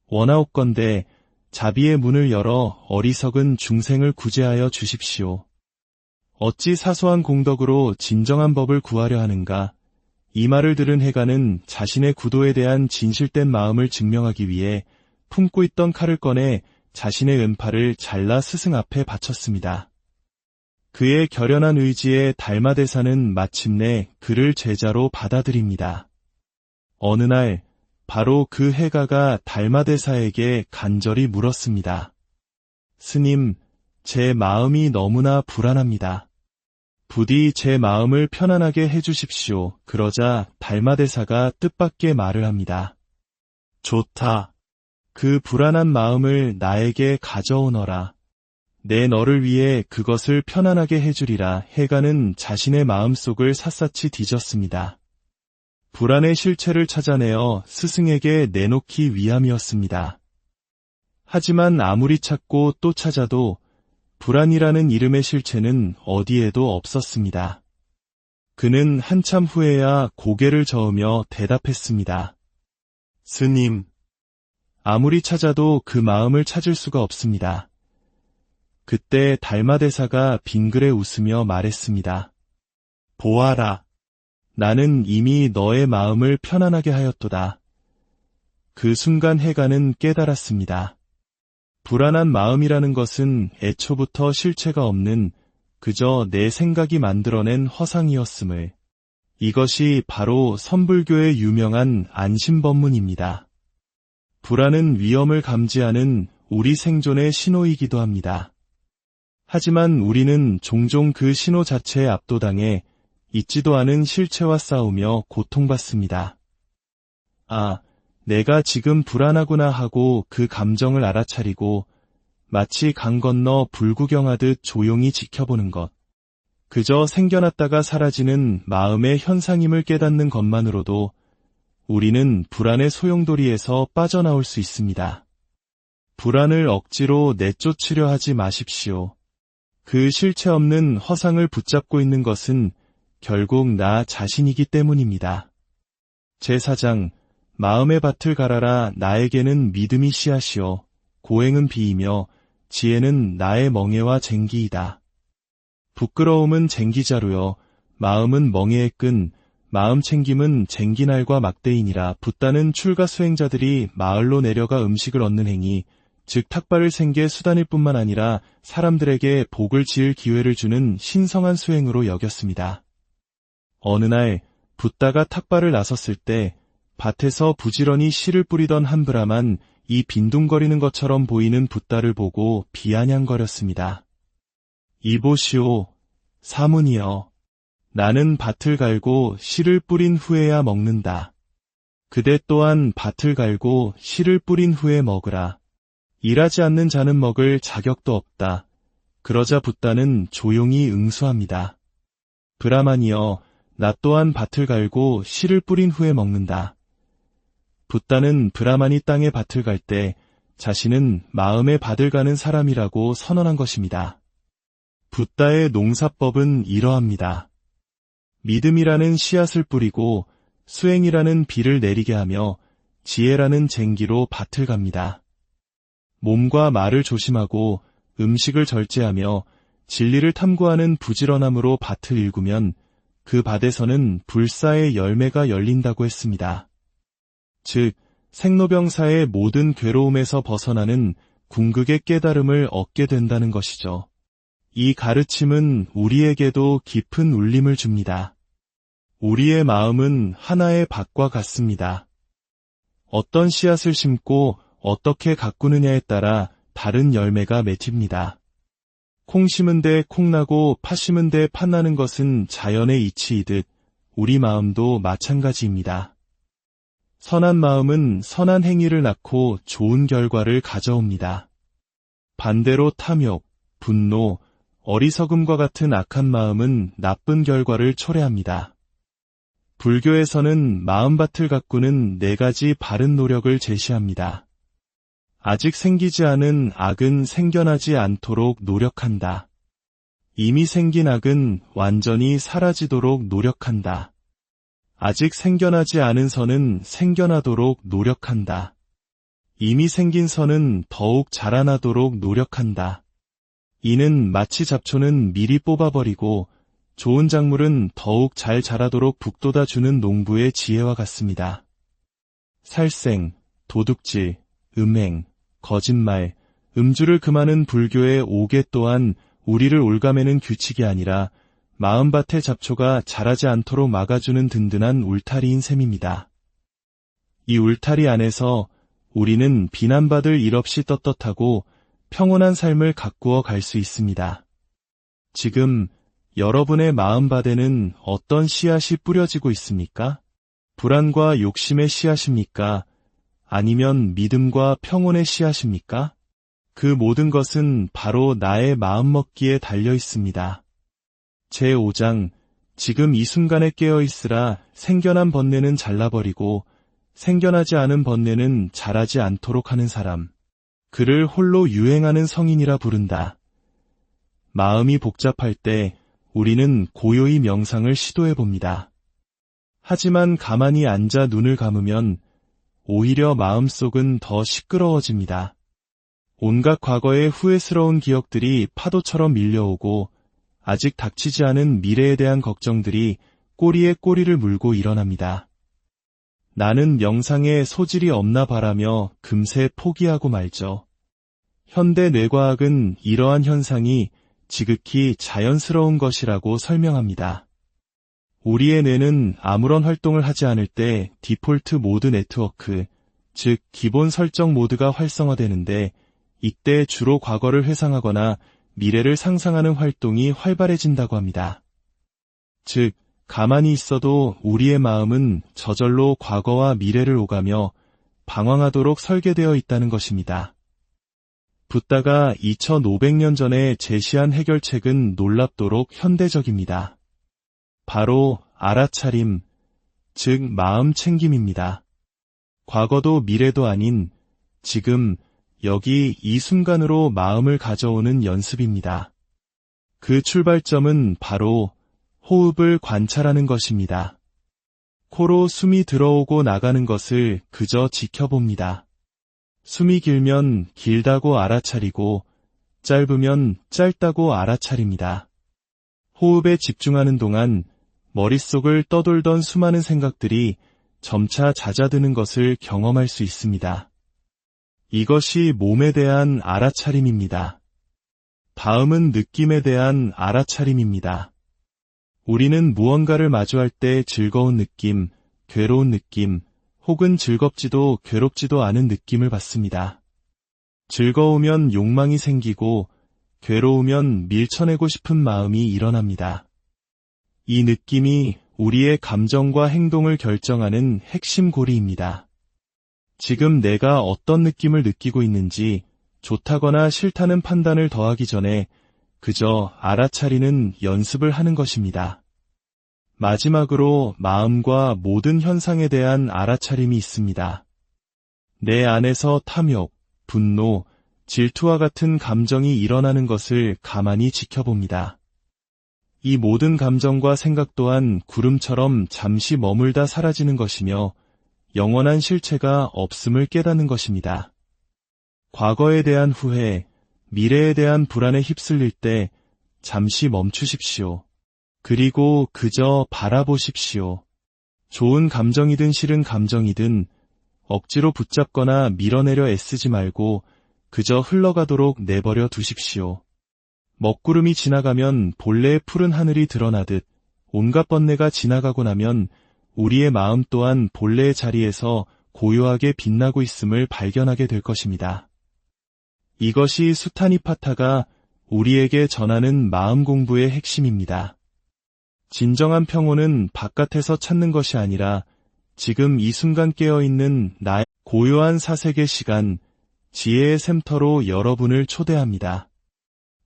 원하옵건대 자비의 문을 열어 어리석은 중생을 구제하여 주십시오. 어찌 사소한 공덕으로 진정한 법을 구하려 하는가? 이 말을 들은 해가는 자신의 구도에 대한 진실된 마음을 증명하기 위해 품고 있던 칼을 꺼내 자신의 왼팔을 잘라 스승 앞에 바쳤습니다. 그의 결연한 의지에 달마대사는 마침내 그를 제자로 받아들입니다. 어느 날 바로 그 해가가 달마대사에게 간절히 물었습니다. 스님, 제 마음이 너무나 불안합니다. 부디 제 마음을 편안하게 해주십시오. 그러자 달마대사가 뜻밖의 말을 합니다. 좋다. 그 불안한 마음을 나에게 가져오너라. 내 너를 위해 그것을 편안하게 해주리라. 해가는 자신의 마음속을 샅샅이 뒤졌습니다. 불안의 실체를 찾아내어 스승에게 내놓기 위함이었습니다. 하지만 아무리 찾고 또 찾아도 불안이라는 이름의 실체는 어디에도 없었습니다. 그는 한참 후에야 고개를 저으며 대답했습니다. 스님, 아무리 찾아도 그 마음을 찾을 수가 없습니다. 그때 달마대사가 빙그레 웃으며 말했습니다. 보아라. 나는 이미 너의 마음을 편안하게 하였도다. 그 순간 해가는 깨달았습니다. 불안한 마음이라는 것은 애초부터 실체가 없는 그저 내 생각이 만들어낸 허상이었음을. 이것이 바로 선불교의 유명한 안심법문입니다. 불안은 위험을 감지하는 우리 생존의 신호이기도 합니다. 하지만 우리는 종종 그 신호 자체에 압도당해 있지도 않은 실체와 싸우며 고통받습니다. 아, 내가 지금 불안하구나 하고 그 감정을 알아차리고 마치 강 건너 불구경하듯 조용히 지켜보는 것. 그저 생겨났다가 사라지는 마음의 현상임을 깨닫는 것만으로도 우리는 불안의 소용돌이에서 빠져나올 수 있습니다. 불안을 억지로 내쫓으려 하지 마십시오. 그 실체 없는 허상을 붙잡고 있는 것은 결국 나 자신이기 때문입니다. 제4장, 마음의 밭을 갈아라. 나에게는 믿음이 씨앗이요 고행은 비이며 지혜는 나의 멍에와 쟁기이다. 부끄러움은 쟁기자루요 마음은 멍에의 끈, 마음 챙김은 쟁기날과 막대이니라. 붓다는 출가 수행자들이 마을로 내려가 음식을 얻는 행위, 즉 탁발을 생계 수단일 뿐만 아니라 사람들에게 복을 지을 기회를 주는 신성한 수행으로 여겼습니다. 어느 날 붓다가 탁발을 나섰을 때 밭에서 부지런히 씨를 뿌리던 한 브라만 이 빈둥거리는 것처럼 보이는 붓다를 보고 비아냥거렸습니다. 이보시오, 사문이여. 나는 밭을 갈고 씨를 뿌린 후에야 먹는다. 그대 또한 밭을 갈고 씨를 뿌린 후에 먹으라. 일하지 않는 자는 먹을 자격도 없다. 그러자 붓다는 조용히 응수합니다. 브라만이여, 나 또한 밭을 갈고 씨를 뿌린 후에 먹는다. 붓다는 브라만이 땅에 밭을 갈 때 자신은 마음의 밭을 가는 사람이라고 선언한 것입니다. 붓다의 농사법은 이러합니다. 믿음이라는 씨앗을 뿌리고 수행이라는 비를 내리게 하며 지혜라는 쟁기로 밭을 갑니다. 몸과 말을 조심하고 음식을 절제하며 진리를 탐구하는 부지런함으로 밭을 일구면 그 밭에서는 불사의 열매가 열린다고 했습니다. 즉, 생로병사의 모든 괴로움에서 벗어나는 궁극의 깨달음을 얻게 된다는 것이죠. 이 가르침은 우리에게도 깊은 울림을 줍니다. 우리의 마음은 하나의 밭과 같습니다. 어떤 씨앗을 심고 어떻게 가꾸느냐에 따라 다른 열매가 맺힙니다. 콩 심은 데 콩 나고 팥 심은 데 팥 나는 것은 자연의 이치이듯 우리 마음도 마찬가지입니다. 선한 마음은 선한 행위를 낳고 좋은 결과를 가져옵니다. 반대로 탐욕, 분노, 어리석음과 같은 악한 마음은 나쁜 결과를 초래합니다. 불교에서는 마음밭을 가꾸는 4가지 바른 노력을 제시합니다. 아직 생기지 않은 악은 생겨나지 않도록 노력한다. 이미 생긴 악은 완전히 사라지도록 노력한다. 아직 생겨나지 않은 선은 생겨나도록 노력한다. 이미 생긴 선은 더욱 자라나도록 노력한다. 이는 마치 잡초는 미리 뽑아버리고 좋은 작물은 더욱 잘 자라도록 북돋아주는 농부의 지혜와 같습니다. 살생, 도둑질, 음행, 거짓말, 음주를 금하는 불교의 5계 또한 우리를 올가매는 규칙이 아니라 마음밭의 잡초가 자라지 않도록 막아주는 든든한 울타리인 셈입니다. 이 울타리 안에서 우리는 비난받을 일 없이 떳떳하고 평온한 삶을 가꾸어 갈 수 있습니다. 지금 여러분의 마음밭에는 어떤 씨앗이 뿌려지고 있습니까? 불안과 욕심의 씨앗입니까? 아니면 믿음과 평온의 씨앗입니까? 그 모든 것은 바로 나의 마음먹기에 달려 있습니다. 제5장, 지금 이 순간에 깨어있으라. 생겨난 번뇌는 잘라버리고 생겨나지 않은 번뇌는 자라지 않도록 하는 사람. 그를 홀로 유행하는 성인이라 부른다. 마음이 복잡할 때 우리는 고요히 명상을 시도해봅니다. 하지만 가만히 앉아 눈을 감으면 오히려 마음속은 더 시끄러워집니다. 온갖 과거의 후회스러운 기억들이 파도처럼 밀려오고 아직 닥치지 않은 미래에 대한 걱정들이 꼬리에 꼬리를 물고 일어납니다. 나는 명상에 소질이 없나 바라며 금세 포기하고 말죠. 현대 뇌과학은 이러한 현상이 지극히 자연스러운 것이라고 설명합니다. 우리의 뇌는 아무런 활동을 하지 않을 때 디폴트 모드 네트워크, 즉 기본 설정 모드가 활성화되는데 이때 주로 과거를 회상하거나 미래를 상상하는 활동이 활발해진다고 합니다. 즉, 가만히 있어도 우리의 마음은 저절로 과거와 미래를 오가며 방황하도록 설계되어 있다는 것입니다. 붓다가 2500년 전에 제시한 해결책은 놀랍도록 현대적입니다. 바로 알아차림, 즉 마음 챙김입니다. 과거도 미래도 아닌 지금, 여기 이 순간으로 마음을 가져오는 연습입니다. 그 출발점은 바로 호흡을 관찰하는 것입니다. 코로 숨이 들어오고 나가는 것을 그저 지켜봅니다. 숨이 길면 길다고 알아차리고 짧으면 짧다고 알아차립니다. 호흡에 집중하는 동안 머릿속을 떠돌던 수많은 생각들이 점차 잦아드는 것을 경험할 수 있습니다. 이것이 몸에 대한 알아차림입니다. 다음은 느낌에 대한 알아차림입니다. 우리는 무언가를 마주할 때 즐거운 느낌, 괴로운 느낌, 혹은 즐겁지도 괴롭지도 않은 느낌을 받습니다. 즐거우면 욕망이 생기고 괴로우면 밀쳐내고 싶은 마음이 일어납니다. 이 느낌이 우리의 감정과 행동을 결정하는 핵심 고리입니다. 지금 내가 어떤 느낌을 느끼고 있는지 좋다거나 싫다는 판단을 더하기 전에 그저 알아차리는 연습을 하는 것입니다. 마지막으로 마음과 모든 현상에 대한 알아차림이 있습니다. 내 안에서 탐욕, 분노, 질투와 같은 감정이 일어나는 것을 가만히 지켜봅니다. 이 모든 감정과 생각 또한 구름처럼 잠시 머물다 사라지는 것이며 영원한 실체가 없음을 깨닫는 것입니다. 과거에 대한 후회, 미래에 대한 불안에 휩쓸릴 때 잠시 멈추십시오. 그리고 그저 바라보십시오. 좋은 감정이든 싫은 감정이든 억지로 붙잡거나 밀어내려 애쓰지 말고 그저 흘러가도록 내버려 두십시오. 먹구름이 지나가면 본래의 푸른 하늘이 드러나듯 온갖 번뇌가 지나가고 나면 우리의 마음 또한 본래의 자리에서 고요하게 빛나고 있음을 발견하게 될 것입니다. 이것이 수타니파타가 우리에게 전하는 마음 공부의 핵심입니다. 진정한 평온은 바깥에서 찾는 것이 아니라 지금 이 순간 깨어있는 나의 고요한 사색의 시간, 지혜의 샘터로 여러분을 초대합니다.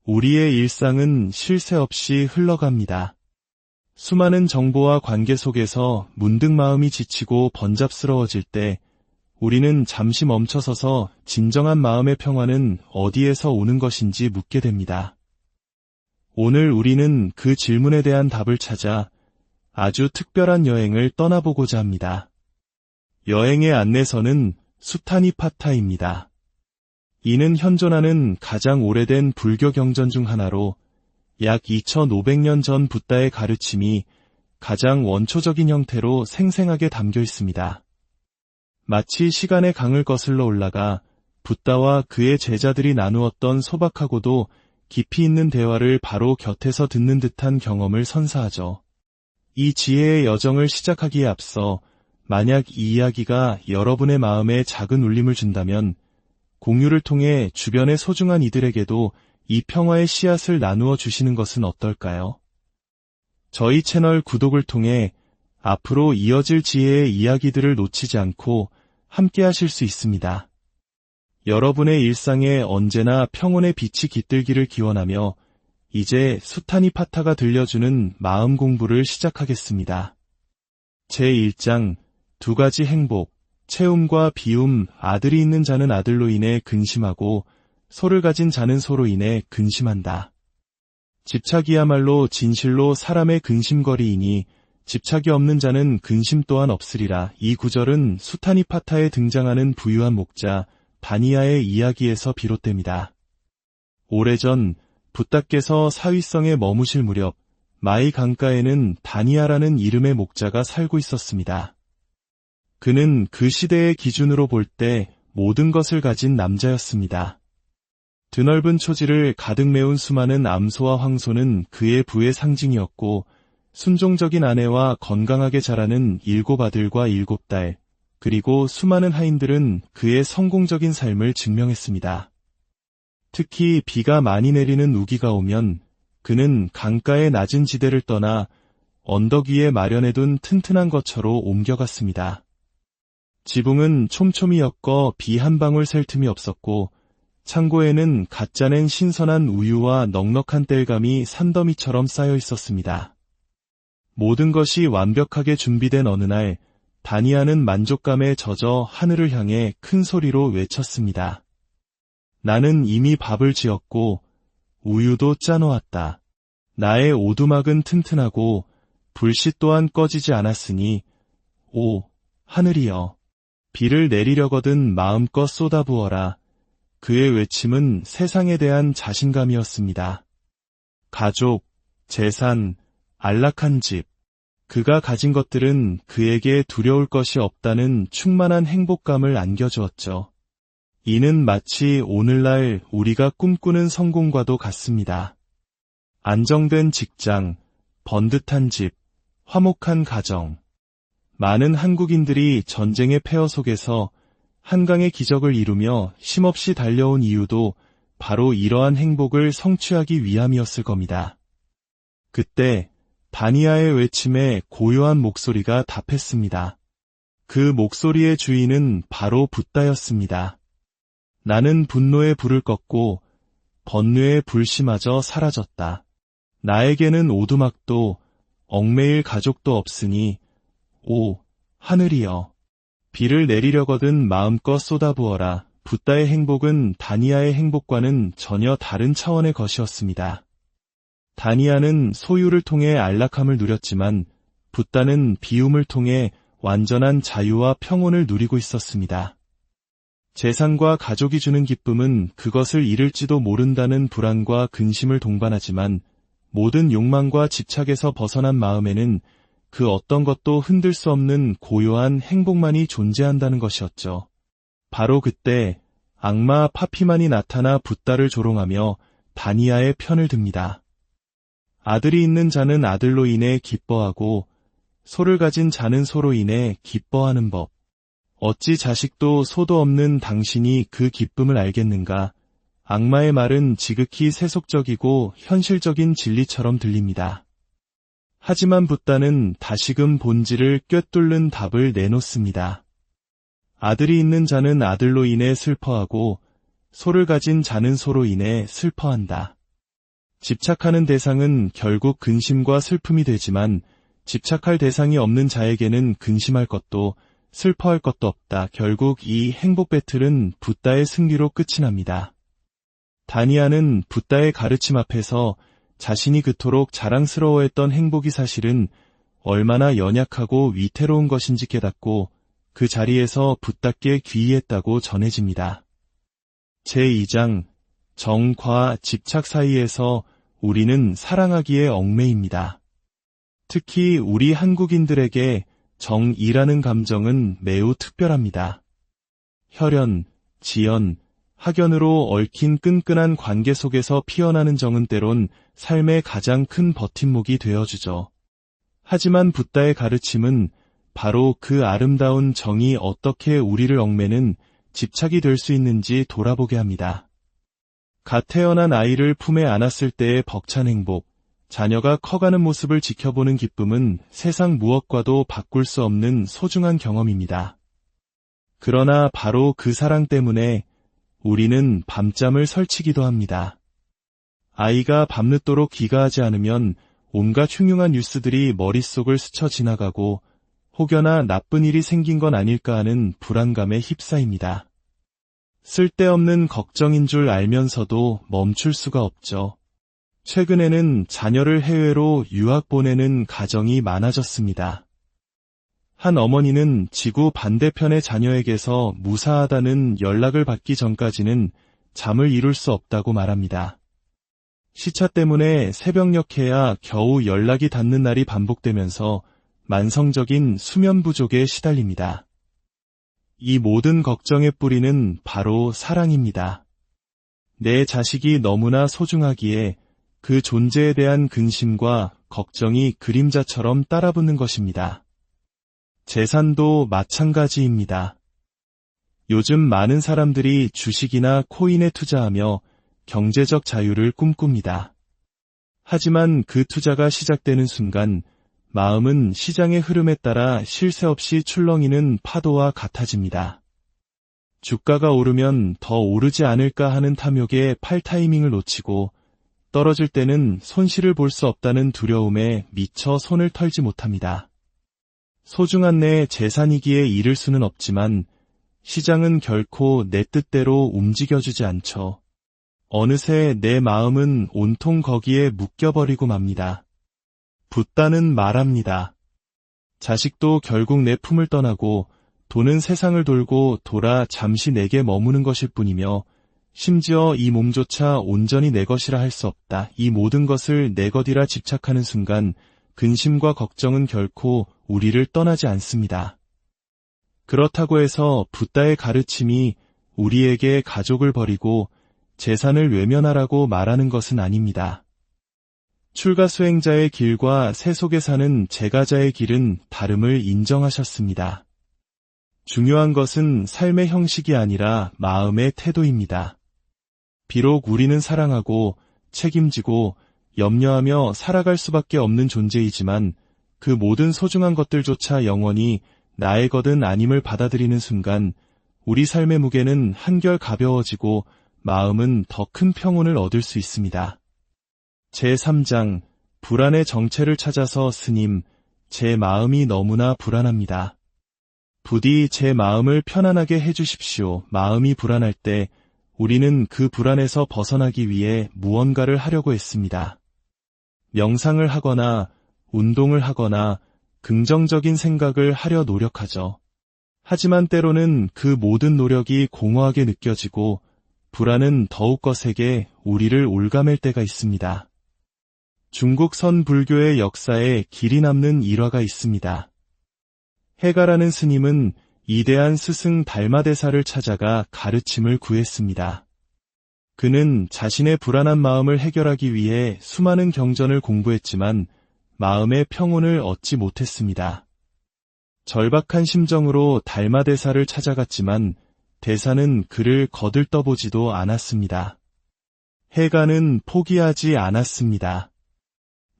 우리의 일상은 쉴 새 없이 흘러갑니다. 수많은 정보와 관계 속에서 문득 마음이 지치고 번잡스러워질 때 우리는 잠시 멈춰서서 진정한 마음의 평화는 어디에서 오는 것인지 묻게 됩니다. 오늘 우리는 그 질문에 대한 답을 찾아 아주 특별한 여행을 떠나보고자 합니다. 여행의 안내서는 수타니파타입니다. 이는 현존하는 가장 오래된 불교 경전 중 하나로 약 2500년 전 붓다의 가르침이 가장 원초적인 형태로 생생하게 담겨 있습니다. 마치 시간의 강을 거슬러 올라가 붓다와 그의 제자들이 나누었던 소박하고도 깊이 있는 대화를 바로 곁에서 듣는 듯한 경험을 선사하죠. 이 지혜의 여정을 시작하기에 앞서 만약 이 이야기가 여러분의 마음에 작은 울림을 준다면 공유를 통해 주변의 소중한 이들에게도 이 평화의 씨앗을 나누어 주시는 것은 어떨까요? 저희 채널 구독을 통해 앞으로 이어질 지혜의 이야기들을 놓치지 않고 함께 하실 수 있습니다. 여러분의 일상에 언제나 평온의 빛이 깃들기를 기원하며 이제 수타니파타가 들려주는 마음 공부를 시작하겠습니다. 제1장 2가지 행복, 채움과 비움. 아들이 있는 자는 아들로 인해 근심하고 소를 가진 자는 소로 인해 근심한다. 집착이야말로 진실로 사람의 근심거리이니 집착이 없는 자는 근심 또한 없으리라. 이 구절은 수타니파타에 등장하는 부유한 목자 다니아의 이야기에서 비롯됩니다. 오래전 붓다께서 사위성에 머무실 무렵 마이 강가에는 다니아라는 이름의 목자가 살고 있었습니다. 그는 그 시대의 기준으로 볼 때 모든 것을 가진 남자였습니다. 드넓은 초지를 가득 메운 수많은 암소와 황소는 그의 부의 상징이었고 순종적인 아내와 건강하게 자라는 7 아들과 7 딸, 그리고 수많은 하인들은 그의 성공적인 삶을 증명했습니다. 특히 비가 많이 내리는 우기가 오면 그는 강가의 낮은 지대를 떠나 언덕 위에 마련해둔 튼튼한 거처로 옮겨갔습니다. 지붕은 촘촘히 엮어 비 한 방울 셀 틈이 없었고 창고에는 갓 짜낸 신선한 우유와 넉넉한 땔감이 산더미처럼 쌓여 있었습니다. 모든 것이 완벽하게 준비된 어느 날 다니아는 만족감에 젖어 하늘을 향해 큰 소리로 외쳤습니다. 나는 이미 밥을 지었고 우유도 짜놓았다. 나의 오두막은 튼튼하고 불씨 또한 꺼지지 않았으니 오 하늘이여 비를 내리려거든 마음껏 쏟아부어라. 그의 외침은 세상에 대한 자신감이었습니다. 가족, 재산, 안락한 집, 그가 가진 것들은 그에게 두려울 것이 없다는 충만한 행복감을 안겨주었죠. 이는 마치 오늘날 우리가 꿈꾸는 성공과도 같습니다. 안정된 직장, 번듯한 집, 화목한 가정. 많은 한국인들이 전쟁의 폐허 속에서 한강의 기적을 이루며 쉼없이 달려온 이유도 바로 이러한 행복을 성취하기 위함이었을 겁니다. 그때 다니아의 외침에 고요한 목소리가 답했습니다. 그 목소리의 주인은 바로 붓다였습니다. 나는 분노의 불을 껐고 번뇌의 불씨마저 사라졌다. 나에게는 오두막도 얽매일 가족도 없으니 오 하늘이여 비를 내리려거든 마음껏 쏟아부어라. 붓다의 행복은 다니아의 행복과는 전혀 다른 차원의 것이었습니다. 다니아는 소유를 통해 안락함을 누렸지만 붓다는 비움을 통해 완전한 자유와 평온을 누리고 있었습니다. 재산과 가족이 주는 기쁨은 그것을 잃을지도 모른다는 불안과 근심을 동반하지만 모든 욕망과 집착에서 벗어난 마음에는 그 어떤 것도 흔들 수 없는 고요한 행복만이 존재한다는 것이었죠. 바로 그때 악마 파피만이 나타나 붓다를 조롱하며 다니아의 편을 듭니다. 아들이 있는 자는 아들로 인해 기뻐하고 소를 가진 자는 소로 인해 기뻐하는 법. 어찌 자식도 소도 없는 당신이 그 기쁨을 알겠는가? 악마의 말은 지극히 세속적이고 현실적인 진리처럼 들립니다. 하지만 붓다는 다시금 본질을 꿰뚫는 답을 내놓습니다. 아들이 있는 자는 아들로 인해 슬퍼하고 소를 가진 자는 소로 인해 슬퍼한다. 집착하는 대상은 결국 근심과 슬픔이 되지만 집착할 대상이 없는 자에게는 근심할 것도 슬퍼할 것도 없다. 결국 이 행복 배틀은 붓다의 승리로 끝이 납니다. 다니아는 붓다의 가르침 앞에서 자신이 그토록 자랑스러워했던 행복이 사실은 얼마나 연약하고 위태로운 것인지 깨닫고 그 자리에서 붓다께 귀의했다고 전해집니다. 제2장 정과 집착 사이에서 우리는 사랑하기에 얽매입니다. 특히 우리 한국인들에게 정이라는 감정은 매우 특별합니다. 혈연, 지연, 학연으로 얽힌 끈끈한 관계 속에서 피어나는 정은 때론 삶의 가장 큰 버팀목이 되어주죠. 하지만 붓다의 가르침은 바로 그 아름다운 정이 어떻게 우리를 얽매는 집착이 될 수 있는지 돌아보게 합니다. 갓 태어난 아이를 품에 안았을 때의 벅찬 행복, 자녀가 커가는 모습을 지켜보는 기쁨은 세상 무엇과도 바꿀 수 없는 소중한 경험입니다. 그러나 바로 그 사랑 때문에 우리는 밤잠을 설치기도 합니다. 아이가 밤늦도록 귀가하지 않으면 온갖 흉흉한 뉴스들이 머릿속을 스쳐 지나가고 혹여나 나쁜 일이 생긴 건 아닐까 하는 불안감에 휩싸입니다. 쓸데없는 걱정인 줄 알면서도 멈출 수가 없죠. 최근에는 자녀를 해외로 유학 보내는 가정이 많아졌습니다. 한 어머니는 지구 반대편의 자녀에게서 무사하다는 연락을 받기 전까지는 잠을 이룰 수 없다고 말합니다. 시차 때문에 새벽녘에야 겨우 연락이 닿는 날이 반복되면서 만성적인 수면 부족에 시달립니다. 이 모든 걱정의 뿌리는 바로 사랑입니다. 내 자식이 너무나 소중하기에 그 존재에 대한 근심과 걱정이 그림자처럼 따라붙는 것입니다. 재산도 마찬가지입니다. 요즘 많은 사람들이 주식이나 코인에 투자하며 경제적 자유를 꿈꿉니다. 하지만 그 투자가 시작되는 순간 마음은 시장의 흐름에 따라 쉴 새 없이 출렁이는 파도와 같아집니다. 주가가 오르면 더 오르지 않을까 하는 탐욕에 팔 타이밍을 놓치고 떨어질 때는 손실을 볼 수 없다는 두려움에 미처 손을 털지 못합니다. 소중한 내 재산이기에 잃을 수는 없지만 시장은 결코 내 뜻대로 움직여주지 않죠. 어느새 내 마음은 온통 거기에 묶여버리고 맙니다. 붓다는 말합니다. 자식도 결국 내 품을 떠나고 돈은 세상을 돌고 돌아 잠시 내게 머무는 것일 뿐이며 심지어 이 몸조차 온전히 내 것이라 할 수 없다. 이 모든 것을 내 것이라 집착하는 순간 근심과 걱정은 결코 우리를 떠나지 않습니다. 그렇다고 해서 붓다의 가르침이 우리에게 가족을 버리고 재산을 외면하라고 말하는 것은 아닙니다. 출가수행자의 길과 세속에 사는 제가자의 길은 다름을 인정하셨습니다. 중요한 것은 삶의 형식이 아니라 마음의 태도입니다. 비록 우리는 사랑하고 책임지고 염려하며 살아갈 수밖에 없는 존재이지만 그 모든 소중한 것들조차 영원히 나의 것은 아님을 받아들이는 순간 우리 삶의 무게는 한결 가벼워지고 마음은 더 큰 평온을 얻을 수 있습니다. 제3장 불안의 정체를 찾아서 스님, 제 마음이 너무나 불안합니다. 부디 제 마음을 편안하게 해주십시오. 마음이 불안할 때 우리는 그 불안에서 벗어나기 위해 무언가를 하려고 했습니다. 명상을 하거나 운동을 하거나 긍정적인 생각을 하려 노력하죠. 하지만 때로는 그 모든 노력이 공허하게 느껴지고 불안은 더욱 거세게 우리를 올가맬 때가 있습니다. 중국 선불교의 역사에 길이 남는 일화가 있습니다. 해가라는 스님은 이대한 스승 달마대사를 찾아가 가르침을 구했습니다. 그는 자신의 불안한 마음을 해결하기 위해 수많은 경전을 공부했지만 마음의 평온을 얻지 못했습니다. 절박한 심정으로 달마대사를 찾아갔지만 대사는 그를 거들떠보지도 않았습니다. 해가는 포기하지 않았습니다.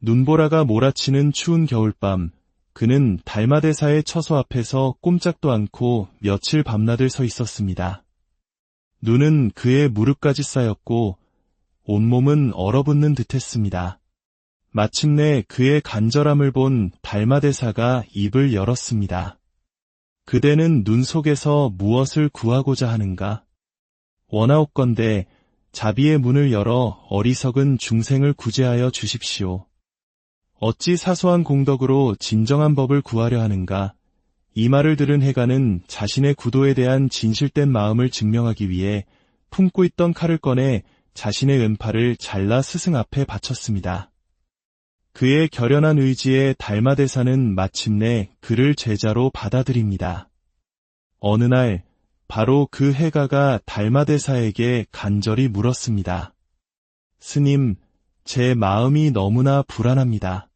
눈보라가 몰아치는 추운 겨울밤, 그는 달마대사의 처소 앞에서 꼼짝도 않고 며칠 밤낮을 서 있었습니다. 눈은 그의 무릎까지 쌓였고 온몸은 얼어붙는 듯했습니다. 마침내 그의 간절함을 본 달마대사가 입을 열었습니다. 그대는 눈 속에서 무엇을 구하고자 하는가? 원하옵건대 자비의 문을 열어 어리석은 중생을 구제하여 주십시오. 어찌 사소한 공덕으로 진정한 법을 구하려 하는가? 이 말을 들은 해가는 자신의 구도에 대한 진실된 마음을 증명하기 위해 품고 있던 칼을 꺼내 자신의 왼팔을 잘라 스승 앞에 바쳤습니다. 그의 결연한 의지에 달마대사는 마침내 그를 제자로 받아들입니다. 어느 날 바로 그 해가가 달마대사에게 간절히 물었습니다. 스님, 제 마음이 너무나 불안합니다.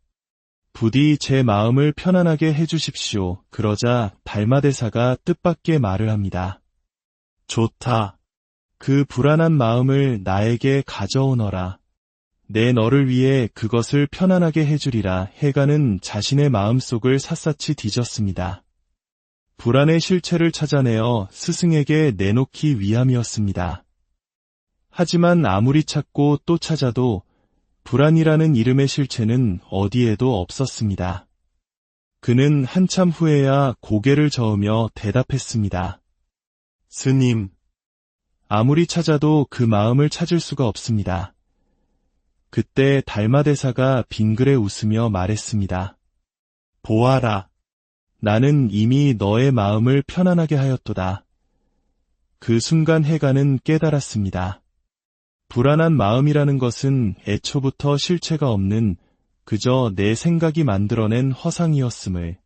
부디 제 마음을 편안하게 해주십시오. 그러자 달마대사가 뜻밖의 말을 합니다. 좋다. 그 불안한 마음을 나에게 가져오너라. 내 너를 위해 그것을 편안하게 해주리라. 해가는 자신의 마음속을 샅샅이 뒤졌습니다. 불안의 실체를 찾아내어 스승에게 내놓기 위함이었습니다. 하지만 아무리 찾고 또 찾아도 불안이라는 이름의 실체는 어디에도 없었습니다. 그는 한참 후에야 고개를 저으며 대답했습니다. 스님, 아무리 찾아도 그 마음을 찾을 수가 없습니다. 그때 달마대사가 빙그레 웃으며 말했습니다. 보아라. 나는 이미 너의 마음을 편안하게 하였도다. 그 순간 해가는 깨달았습니다. 불안한 마음이라는 것은 애초부터 실체가 없는 그저 내 생각이 만들어낸 허상이었음을.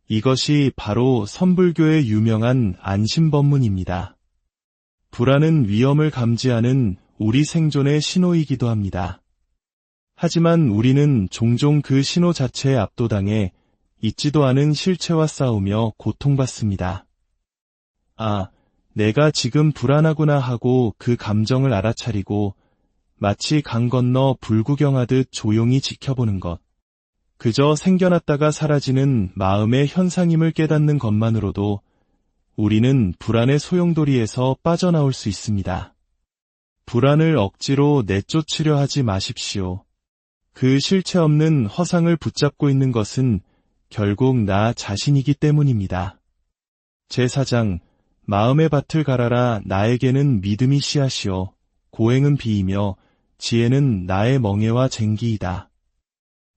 이것이 바로 선불교의 유명한 안심법문입니다. 불안은 위험을 감지하는 우리 생존의 신호이기도 합니다. 하지만 우리는 종종 그 신호 자체에 압도당해 있지도 않은 실체와 싸우며 고통받습니다. 아, 내가 지금 불안하구나 하고 그 감정을 알아차리고 마치 강 건너 불구경하듯 조용히 지켜보는 것. 그저 생겨났다가 사라지는 마음의 현상임을 깨닫는 것만으로도 우리는 불안의 소용돌이에서 빠져나올 수 있습니다. 불안을 억지로 내쫓으려 하지 마십시오. 그 실체 없는 허상을 붙잡고 있는 것은 결국 나 자신이기 때문입니다. 제4장 마음의 밭을 갈아라. 나에게는 믿음이 씨앗이요 고행은 비이며 지혜는 나의 멍에와 쟁기이다.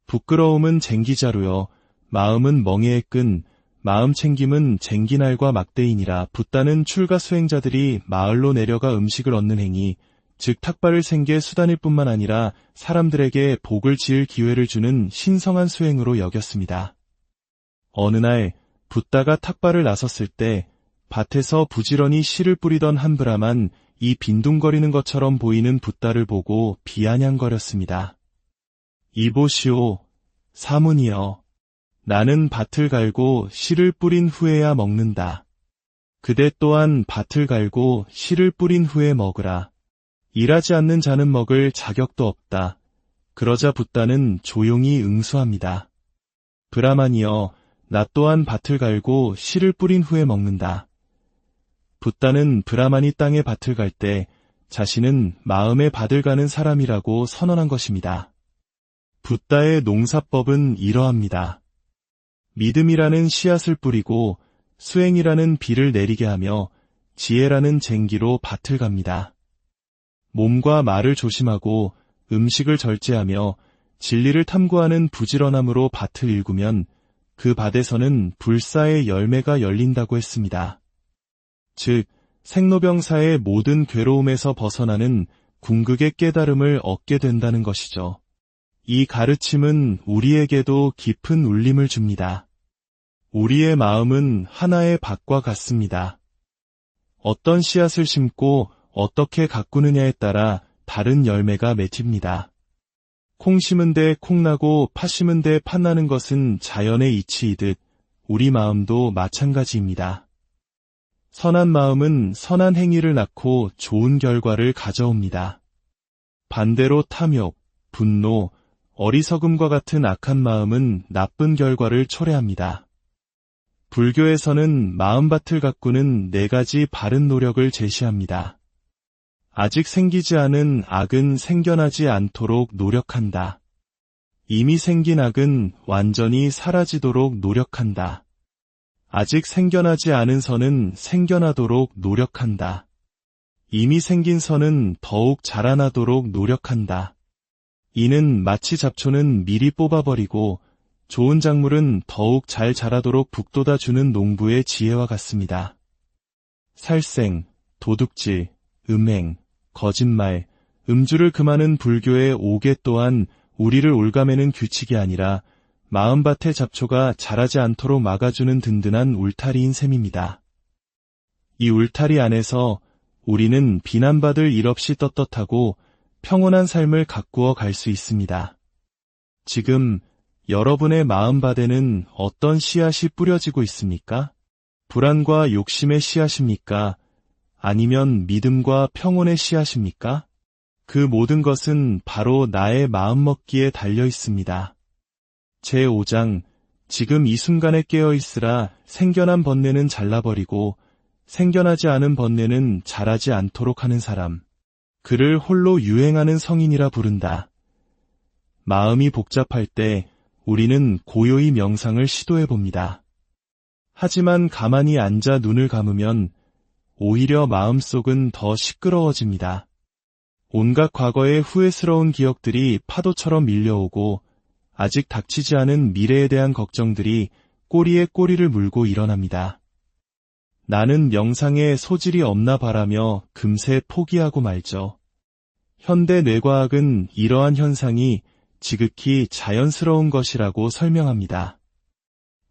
부끄러움은 쟁기자루요 마음은 멍에의 끈, 마음 챙김은 쟁기날과 막대이니라. 붓다는 출가 수행자들이 마을로 내려가 음식을 얻는 행위, 즉 탁발을 생계 수단일 뿐만 아니라 사람들에게 복을 지을 기회를 주는 신성한 수행으로 여겼습니다. 어느 날 붓다가 탁발을 나섰을 때 밭에서 부지런히 씨를 뿌리던 한 브라만 이 빈둥거리는 것처럼 보이는 붓다를 보고 비아냥거렸습니다. 이보시오, 사문이여. 나는 밭을 갈고 씨를 뿌린 후에야 먹는다. 그대 또한 밭을 갈고 씨를 뿌린 후에 먹으라. 일하지 않는 자는 먹을 자격도 없다. 그러자 붓다는 조용히 응수합니다. 브라만이여, 나 또한 밭을 갈고 씨를 뿌린 후에 먹는다. 붓다는 브라만이 땅에 밭을 갈 때 자신은 마음의 밭을 가는 사람이라고 선언한 것입니다. 붓다의 농사법은 이러합니다. 믿음이라는 씨앗을 뿌리고 수행이라는 비를 내리게 하며 지혜라는 쟁기로 밭을 갑니다. 몸과 말을 조심하고 음식을 절제하며 진리를 탐구하는 부지런함으로 밭을 일구면 그 밭에서는 불사의 열매가 열린다고 했습니다. 즉, 생로병사의 모든 괴로움에서 벗어나는 궁극의 깨달음을 얻게 된다는 것이죠. 이 가르침은 우리에게도 깊은 울림을 줍니다. 우리의 마음은 하나의 밭과 같습니다. 어떤 씨앗을 심고 어떻게 가꾸느냐에 따라 다른 열매가 맺힙니다. 콩 심은 데 콩 나고 팥 심은 데 팥 나는 것은 자연의 이치이듯 우리 마음도 마찬가지입니다. 선한 마음은 선한 행위를 낳고 좋은 결과를 가져옵니다. 반대로 탐욕, 분노, 어리석음과 같은 악한 마음은 나쁜 결과를 초래합니다. 불교에서는 마음밭을 가꾸는 4가지 바른 노력을 제시합니다. 아직 생기지 않은 악은 생겨나지 않도록 노력한다. 이미 생긴 악은 완전히 사라지도록 노력한다. 아직 생겨나지 않은 선은 생겨나도록 노력한다. 이미 생긴 선은 더욱 자라나도록 노력한다. 이는 마치 잡초는 미리 뽑아버리고 좋은 작물은 더욱 잘 자라도록 북돋아주는 농부의 지혜와 같습니다. 살생, 도둑질, 음행, 거짓말, 음주를 금하는 불교의 5계 또한 우리를 올가매는 규칙이 아니라 마음밭의 잡초가 자라지 않도록 막아주는 든든한 울타리인 셈입니다. 이 울타리 안에서 우리는 비난받을 일 없이 떳떳하고 평온한 삶을 가꾸어 갈 수 있습니다. 지금 여러분의 마음밭에는 어떤 씨앗이 뿌려지고 있습니까? 불안과 욕심의 씨앗입니까? 아니면 믿음과 평온의 씨앗입니까? 그 모든 것은 바로 나의 마음먹기에 달려 있습니다. 제5장, 지금 이 순간에 깨어있으라. 생겨난 번뇌는 잘라버리고 생겨나지 않은 번뇌는 자라지 않도록 하는 사람. 그를 홀로 유행하는 성인이라 부른다. 마음이 복잡할 때 우리는 고요히 명상을 시도해봅니다. 하지만 가만히 앉아 눈을 감으면 오히려 마음속은 더 시끄러워집니다. 온갖 과거의 후회스러운 기억들이 파도처럼 밀려오고 아직 닥치지 않은 미래에 대한 걱정들이 꼬리에 꼬리를 물고 일어납니다. 나는 명상에 소질이 없나 바라며 금세 포기하고 말죠. 현대 뇌과학은 이러한 현상이 지극히 자연스러운 것이라고 설명합니다.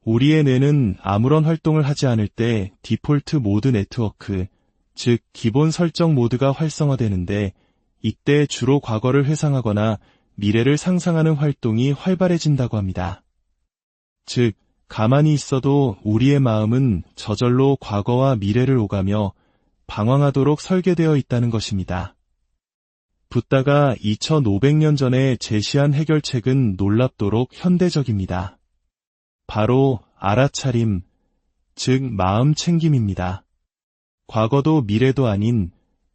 우리의 뇌는 아무런 활동을 하지 않을 때 디폴트 모드 네트워크, 즉 기본 설정 모드가 활성화되는데 이때 주로 과거를 회상하거나 미래를 상상하는 활동이 활발해진다고 합니다. 즉, 가만히 있어도 우리의 마음은 저절로 과거와 미래를 오가며 방황하도록 설계되어 있다는 것입니다. 붓다가 2500년 전에 제시한 해결책은 놀랍도록 현대적입니다. 바로 알아차림, 즉 마음 챙김입니다. 과거도 미래도 아닌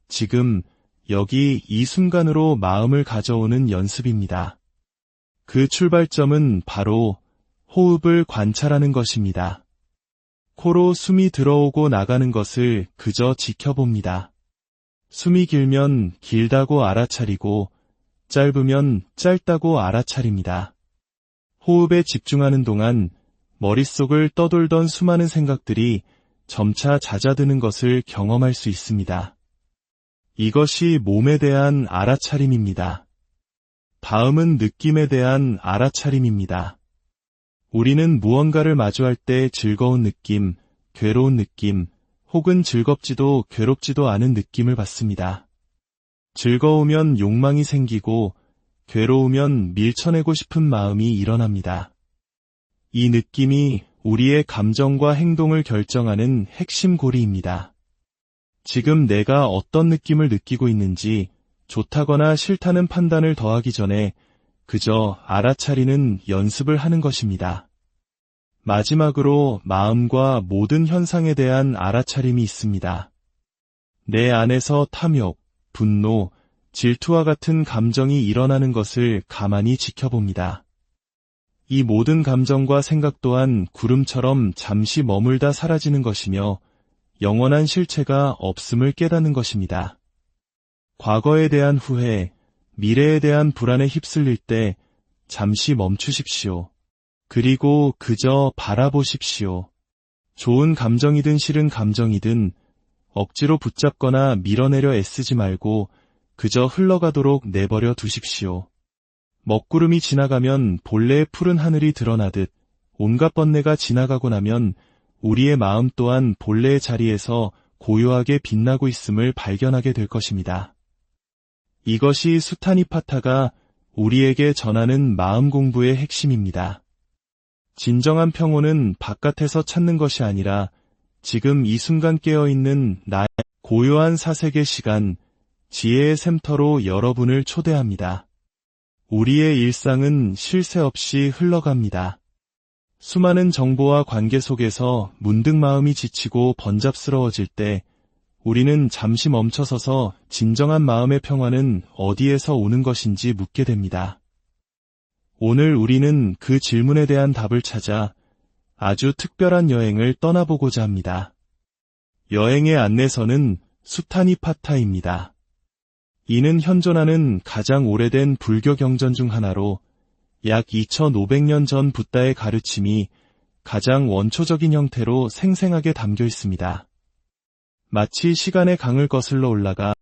지금, 여기 이 순간으로 마음을 가져오는 연습입니다. 그 출발점은 바로 호흡을 관찰하는 것입니다. 코로 숨이 들어오고 나가는 것을 그저 지켜봅니다. 숨이 길면 길다고 알아차리고 짧으면 짧다고 알아차립니다. 호흡에 집중하는 동안 머릿속을 떠돌던 수많은 생각들이 점차 잦아드는 것을 경험할 수 있습니다. 이것이 몸에 대한 알아차림입니다. 다음은 느낌에 대한 알아차림입니다. 우리는 무언가를 마주할 때 즐거운 느낌, 괴로운 느낌, 혹은 즐겁지도 괴롭지도 않은 느낌을 받습니다. 즐거우면 욕망이 생기고 괴로우면 밀쳐내고 싶은 마음이 일어납니다. 이 느낌이 우리의 감정과 행동을 결정하는 핵심 고리입니다. 지금 내가 어떤 느낌을 느끼고 있는지 좋다거나 싫다는 판단을 더하기 전에 그저 알아차리는 연습을 하는 것입니다. 마지막으로 마음과 모든 현상에 대한 알아차림이 있습니다. 내 안에서 탐욕, 분노, 질투와 같은 감정이 일어나는 것을 가만히 지켜봅니다. 이 모든 감정과 생각 또한 구름처럼 잠시 머물다 사라지는 것이며 영원한 실체가 없음을 깨닫는 것입니다. 과거에 대한 후회, 미래에 대한 불안에 휩쓸릴 때 잠시 멈추십시오. 그리고 그저 바라보십시오. 좋은 감정이든 싫은 감정이든 억지로 붙잡거나 밀어내려 애쓰지 말고 그저 흘러가도록 내버려 두십시오. 먹구름이 지나가면 본래의 푸른 하늘이 드러나듯 온갖 번뇌가 지나가고 나면 우리의 마음 또한 본래의 자리에서 고요하게 빛나고 있음을 발견하게 될 것입니다. 이것이 수타니파타가 우리에게 전하는 마음 공부의 핵심입니다. 진정한 평온은 바깥에서 찾는 것이 아니라 지금 이 순간 깨어있는 나의 고요한 사색의 시간, 지혜의 샘터로 여러분을 초대합니다. 우리의 일상은 쉴 새 없이 흘러갑니다. 수많은 정보와 관계 속에서 문득 마음이 지치고 번잡스러워질 때 우리는 잠시 멈춰서서 진정한 마음의 평화는 어디에서 오는 것인지 묻게 됩니다. 오늘 우리는 그 질문에 대한 답을 찾아 아주 특별한 여행을 떠나보고자 합니다. 여행의 안내서는 수타니파타입니다. 이는 현존하는 가장 오래된 불교 경전 중 하나로 약 2500년 전 붓다의 가르침이 가장 원초적인 형태로 생생하게 담겨 있습니다. 마치 시간의 강을 거슬러 올라가